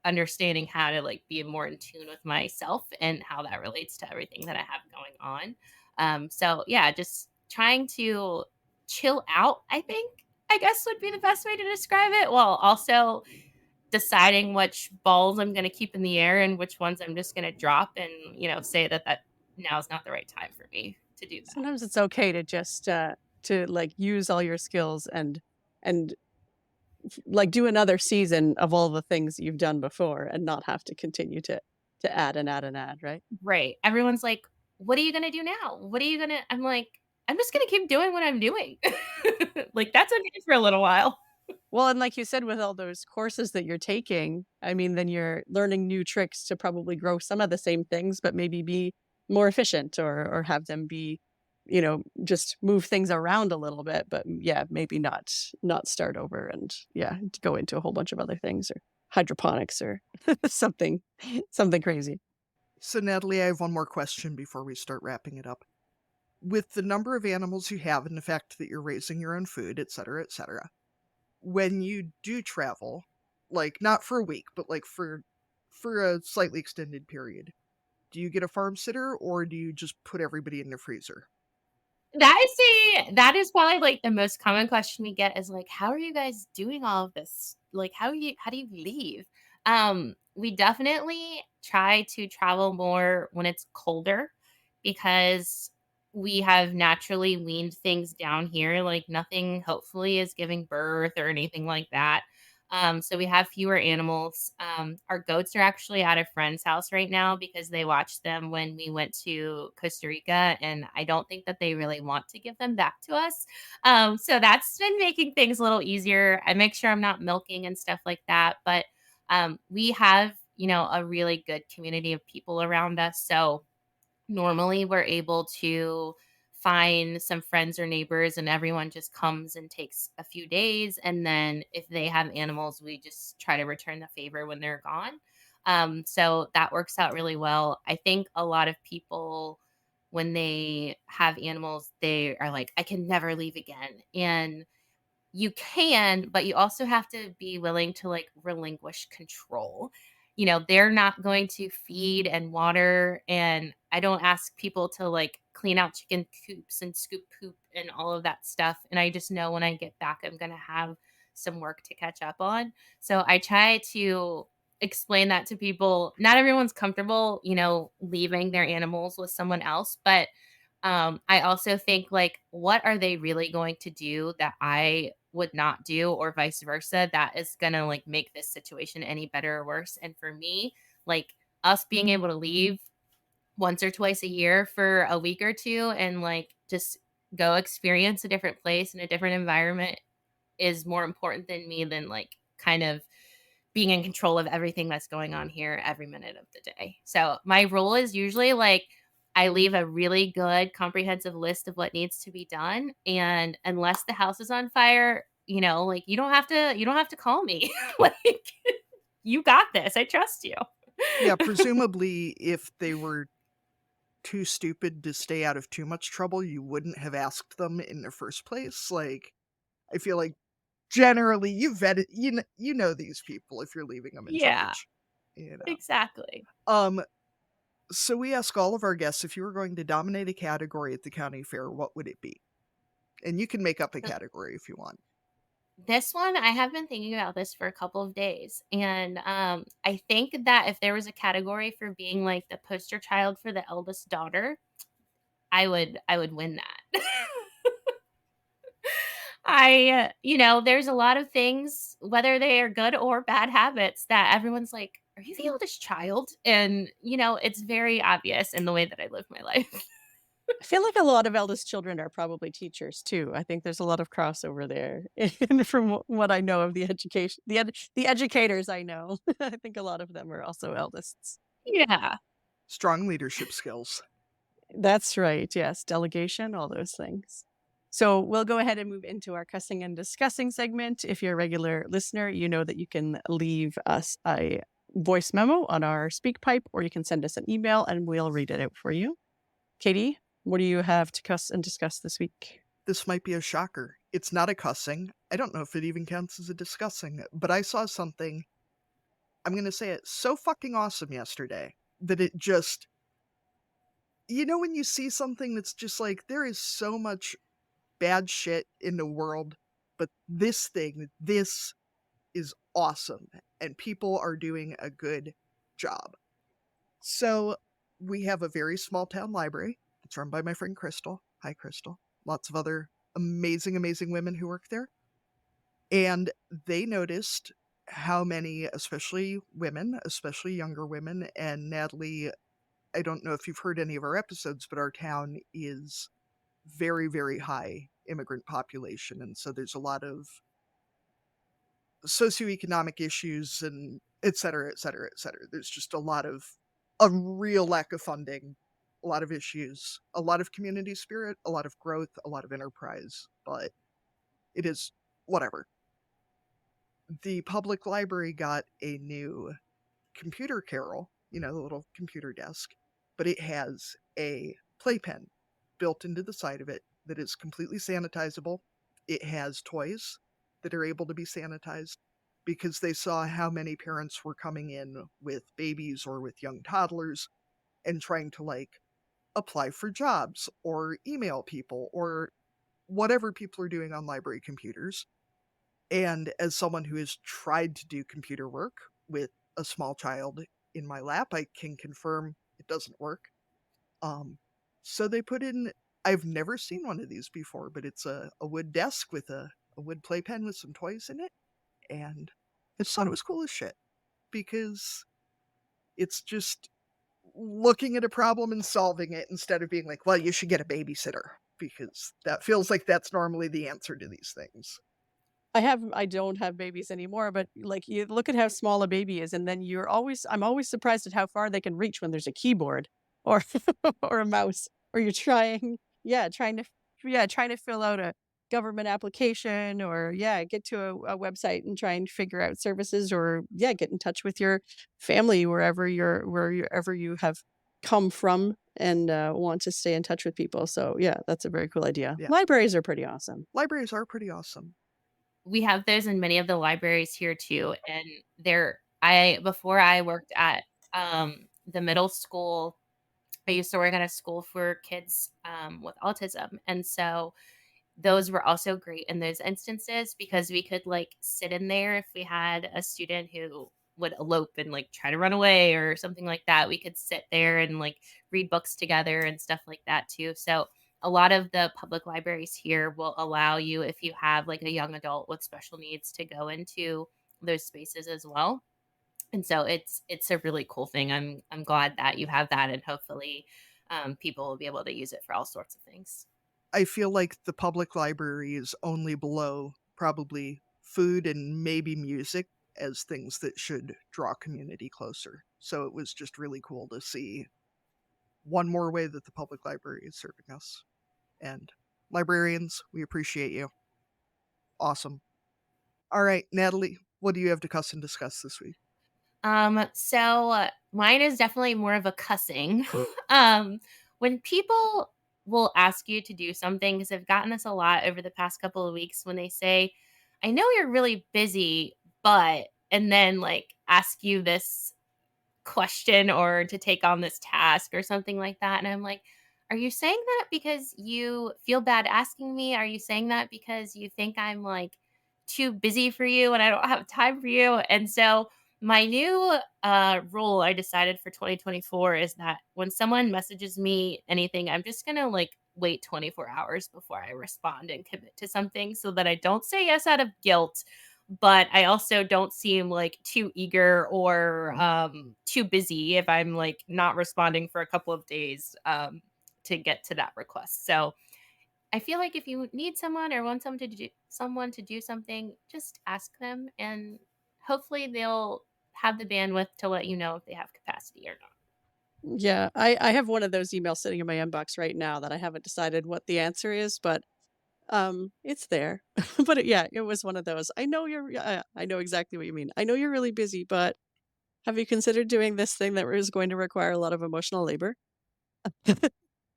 understanding how to like be more in tune with myself and how that relates to everything that I have going on. So yeah, just trying to chill out, I think, I guess would be the best way to describe it, while also deciding which balls I'm going to keep in the air and which ones I'm just going to drop and, say that now is not the right time for me to do that. Sometimes it's okay to just to like use all your skills and like do another season of all the things you've done before and not have to continue to add and add and add, right? Right. Everyone's like, "What are you gonna do now? What are you gonna" I'm like, "I'm just gonna keep doing what I'm doing." Like, that's okay for a little while. Well, and like you said, with all those courses that you're taking, I mean, then you're learning new tricks to probably grow some of the same things, but maybe be more efficient or have them be, just move things around a little bit. But yeah, maybe not start over and yeah, to go into a whole bunch of other things or hydroponics or something crazy. So, Natalie, I have one more question before we start wrapping it up. With the number of animals you have and the fact that you're raising your own food, et cetera, when you do travel, like not for a week, but like for a slightly extended period, do you get a farm sitter or do you just put everybody in the freezer? That is probably, like, the most common question we get is, like, "How are you guys doing all of this? Like, how do you leave?" We definitely try to travel more when it's colder because we have naturally weaned things down here, like, nothing hopefully is giving birth or anything like that. So we have fewer animals. Our goats are actually at a friend's house right now because they watched them when we went to Costa Rica, and I don't think that they really want to give them back to us. So that's been making things a little easier. I make sure I'm not milking and stuff like that, but we have, a really good community of people around us. So normally we're able to find some friends or neighbors and everyone just comes and takes a few days, and then if they have animals we just try to return the favor when they're gone. So that works out really well. I think a lot of people, when they have animals, they are like, I can never leave again. And you can, but you also have to be willing to like relinquish control. They're not going to feed and water, and I don't ask people to like clean out chicken coops and scoop poop and all of that stuff. And I just know when I get back, I'm going to have some work to catch up on. So I try to explain that to people. Not everyone's comfortable, leaving their animals with someone else, but I also think like, what are they really going to do that I would not do, or vice versa, that is gonna like make this situation any better or worse? And for me, like us being able to leave once or twice a year for a week or two and like just go experience a different place in a different environment is more important than me than like kind of being in control of everything that's going on here every minute of the day. So my rule is usually like I leave a really good comprehensive list of what needs to be done, and unless the house is on fire, like you don't have to call me. Like you got this. I trust you. Yeah, presumably, if they were too stupid to stay out of too much trouble, you wouldn't have asked them in the first place. Like, I feel like generally you vetted, you know these people if you're leaving them in Yeah, charge. You know. exactly. Um. So we ask all of our guests, if you were going to dominate a category at the county fair, what would it be? And you can make up a category if you want. This one, I have been thinking about this for a couple of days. And I think that if there was a category for being like the poster child for the eldest daughter, I would win that. There's a lot of things, whether they are good or bad habits, that everyone's like, "Are you the eldest child?" And it's very obvious in the way that I live my life. I feel like a lot of eldest children are probably teachers too. I think there's a lot of crossover there and from what I know of the education the educators I know. I think a lot of them are also eldest. Yeah. Strong leadership skills. That's right, yes, delegation, all those things. So, we'll go ahead and move into our cussing and discussing segment. If you're a regular listener, you know that you can leave us a voice memo on our speak pipe, or you can send us an email and we'll read it out for you. Katie, what do you have to cuss and discuss this week? This might be a shocker. It's not a cussing. I don't know if it even counts as a discussing, but I saw something, I'm going to say it, so fucking awesome yesterday that it just, when you see something that's just like, there is so much bad shit in the world, but this is awesome and people are doing a good job. So we have a very small town library. It's run by my friend Crystal. Hi, Crystal. Lots of other amazing, amazing women who work there. And they noticed how many, especially women, especially younger women, and Natalie, I don't know if you've heard any of our episodes, but our town is very, very high immigrant population. And so there's a lot of socioeconomic issues and et cetera, et cetera, et cetera. There's just a real lack of funding, a lot of issues, a lot of community spirit, a lot of growth, a lot of enterprise, but it is whatever. The public library got a new computer carrel, the little computer desk, but it has a playpen built into the side of it that is completely sanitizable. It has toys that are able to be sanitized because they saw how many parents were coming in with babies or with young toddlers and trying to like apply for jobs or email people or whatever people are doing on library computers. And as someone who has tried to do computer work with a small child in my lap, I can confirm it doesn't work. So they put in, I've never seen one of these before, but it's a wood desk with a wood playpen with some toys in it. And I just thought it was cool as shit because it's just looking at a problem and solving it instead of being like, well, you should get a babysitter, because that feels like that's normally the answer to these things. I don't have babies anymore, but like you look at how small a baby is, and then I'm always surprised at how far they can reach when there's a keyboard or or a mouse, or you're trying to fill out government application, or get to a website and try and figure out services, or get in touch with your family wherever you have come from, and want to stay in touch with people. So yeah, that's a very cool idea. Yeah. Libraries are pretty awesome. Libraries are pretty awesome. We have those in many of the libraries here too, and they're I before I worked at the middle school, I used to work at a school for kids with autism, and so those were also great in those instances because we could like sit in there if we had a student who would elope and like try to run away or something like that. We could sit there and like read books together and stuff like that too. So a lot of the public libraries here will allow you, if you have like a young adult with special needs, to go into those spaces as well. And so it's a really cool thing. I'm glad that you have that, and hopefully people will be able to use it for all sorts of things. I feel like the public library is only below probably food and maybe music as things that should draw community closer. So it was just really cool to see one more way that the public library is serving us. And librarians, we appreciate you. Awesome. All right, Natalie, what do you have to cuss and discuss this week? So mine is definitely more of a cussing. When people will ask you to do something, because I've gotten this a lot over the past couple of weeks, when they say, I know you're really busy, but, and then like ask you this question or to take on this task or something like that. And I'm like, are you saying that because you feel bad asking me? Are you saying that because you think I'm like too busy for you and I don't have time for you? And so my new rule I decided for 2024 is that when someone messages me anything, I'm just going to like wait 24 hours before I respond and commit to something so that I don't say yes out of guilt, but I also don't seem like too eager or too busy if I'm like not responding for a couple of days to get to that request. So I feel like if you need someone or want someone to do something, just ask them, and hopefully they'll have the bandwidth to let you know if they have capacity or not. Yeah, I have one of those emails sitting in my inbox right now that I haven't decided what the answer is, but it's there. But it was one of those. I know exactly what you mean. I know you're really busy, but have you considered doing this thing that is going to require a lot of emotional labor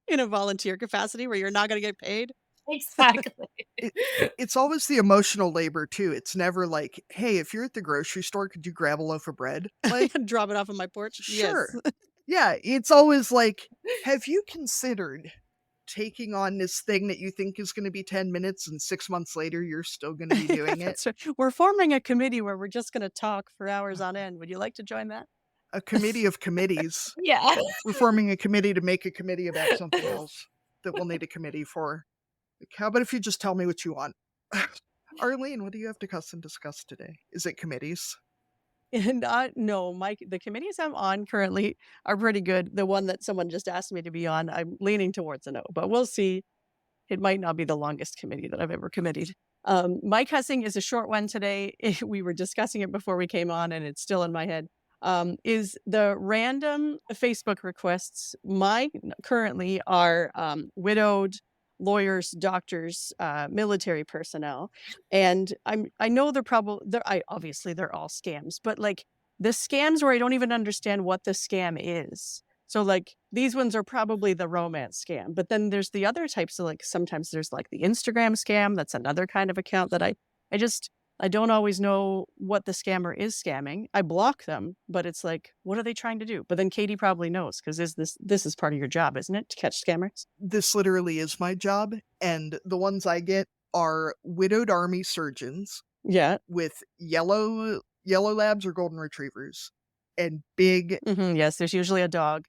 in a volunteer capacity where you're not going to get paid? Exactly. It, it's always the emotional labor too. It's never like, hey, if you're at the grocery store, could you grab a loaf of bread? Like, Drop it off on my porch? Yes. sure. Yeah, it's always like, have you considered taking on this thing that you think is going to be 10 minutes and 6 months later you're still going to be doing it? That's right. We're forming a committee where we're just going to talk for hours on end. Would you like to join that? A committee of committees. Yeah. We're forming a committee to make a committee about something else that we'll need a committee for. Like, how about if you just tell me what you want? Arlene, what do you have to cuss and discuss today? Is it committees? And no, the committees I'm on currently are pretty good. The one that someone just asked me to be on, I'm leaning towards a no, but we'll see. It might not be the longest committee that I've ever committed. My cussing is a short one today. We were discussing it before we came on, and it's still in my head. Is the random Facebook requests. Mine currently are widowed lawyers, doctors, military personnel, and I know obviously they're all scams, but like the scams where I don't even understand what the scam is. So like these ones are probably the romance scam, but then there's the other types of, like, sometimes there's like the Instagram scam. That's another kind of account that I don't always know what the scammer is scamming. I block them, but it's like, what are they trying to do? But then Katie probably knows, because this is part of your job, isn't it, to catch scammers? This literally is my job, and the ones I get are widowed army surgeons Yeah. with yellow labs or golden retrievers and big Yes, there's usually a dog.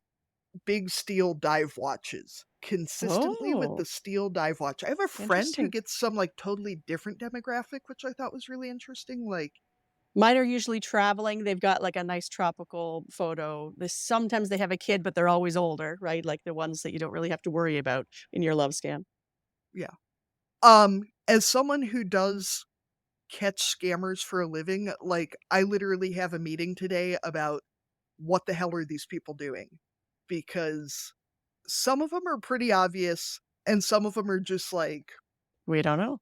steel dive watches consistently with Oh, the steel dive watch. I have a friend who interesting. gets some like totally different demographic, which I thought was really interesting. Like, Mine are usually traveling. They've got like a nice tropical photo. Sometimes they have a kid, but they're always older, right? Like the ones that you don't really have to worry about in your love scam. yeah. As someone who does catch scammers for a living, like I literally have a meeting today about what the hell are these people doing? Because some of them are pretty obvious and some of them are just like, We don't know.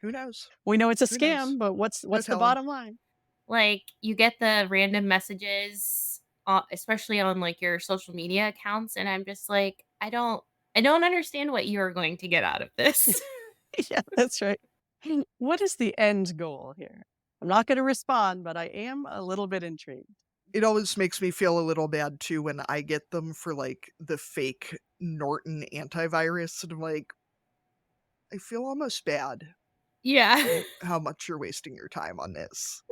Who knows? We know it's a Who knows? scam, but what's the telling. bottom line? Like, you get the random messages, especially on like your social media accounts, and I'm just like, I don't understand what you're going to get out of this. Yeah, that's right. What is the end goal here? I'm not going to respond, but I am a little bit intrigued. It always makes me feel a little bad too when I get them for like the fake Norton antivirus. And I'm like, I feel almost bad Yeah. how much you're wasting your time on this.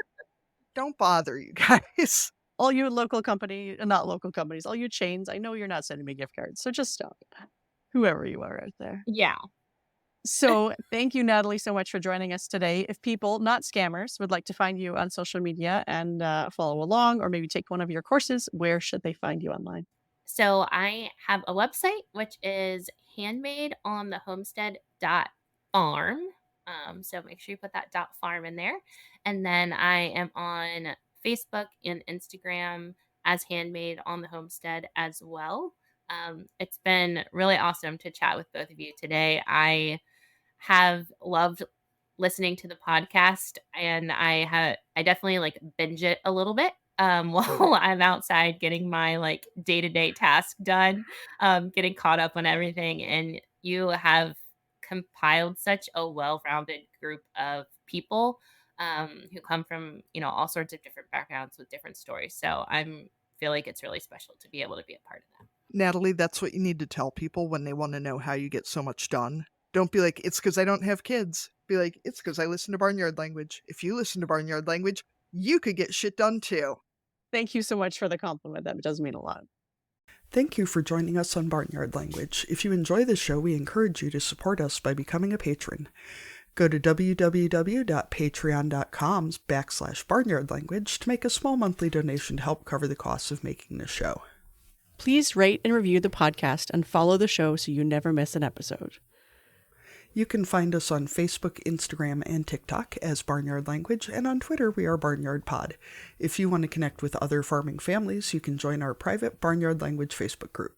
Don't bother, you guys. All you local company, not local companies, all you chains, I know you're not sending me gift cards, so just stop it. Whoever you are out there. Yeah. So thank you, Natalie, so much for joining us today. If people, not scammers, would like to find you on social media and follow along or maybe take one of your courses, where should they find you online? So I have a website, which is handmadeonthehomestead.farm. So make sure you put that .farm in there. And then I am on Facebook and Instagram as Handmade on the Homestead as well. It's been really awesome to chat with both of you today. I have loved listening to the podcast, and I definitely like binge it a little bit while I'm outside getting my like day-to-day task done, getting caught up on everything. And you have compiled such a well-rounded group of people who come from, you know, all sorts of different backgrounds with different stories. So I'm feel like it's really special to be able to be a part of that. Natalie, that's what you need to tell people when they want to know how you get so much done. Don't be like, it's because I don't have kids. Be like, it's because I listen to Barnyard Language. If you listen to Barnyard Language, you could get shit done too. Thank you so much for the compliment. That does mean a lot. Thank you for joining us on Barnyard Language. If you enjoy the show, we encourage you to support us by becoming a patron. Go to www.patreon.com/barnyardlanguage to make a small monthly donation to help cover the costs of making the show. Please rate and review the podcast and follow the show so you never miss an episode. You can find us on Facebook, Instagram, and TikTok as Barnyard Language, and on Twitter we are Barnyard Pod. If you want to connect with other farming families, you can join our private Barnyard Language Facebook group.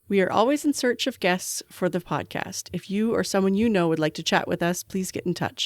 We are always in search of guests for the podcast. If you or someone you know would like to chat with us, please get in touch.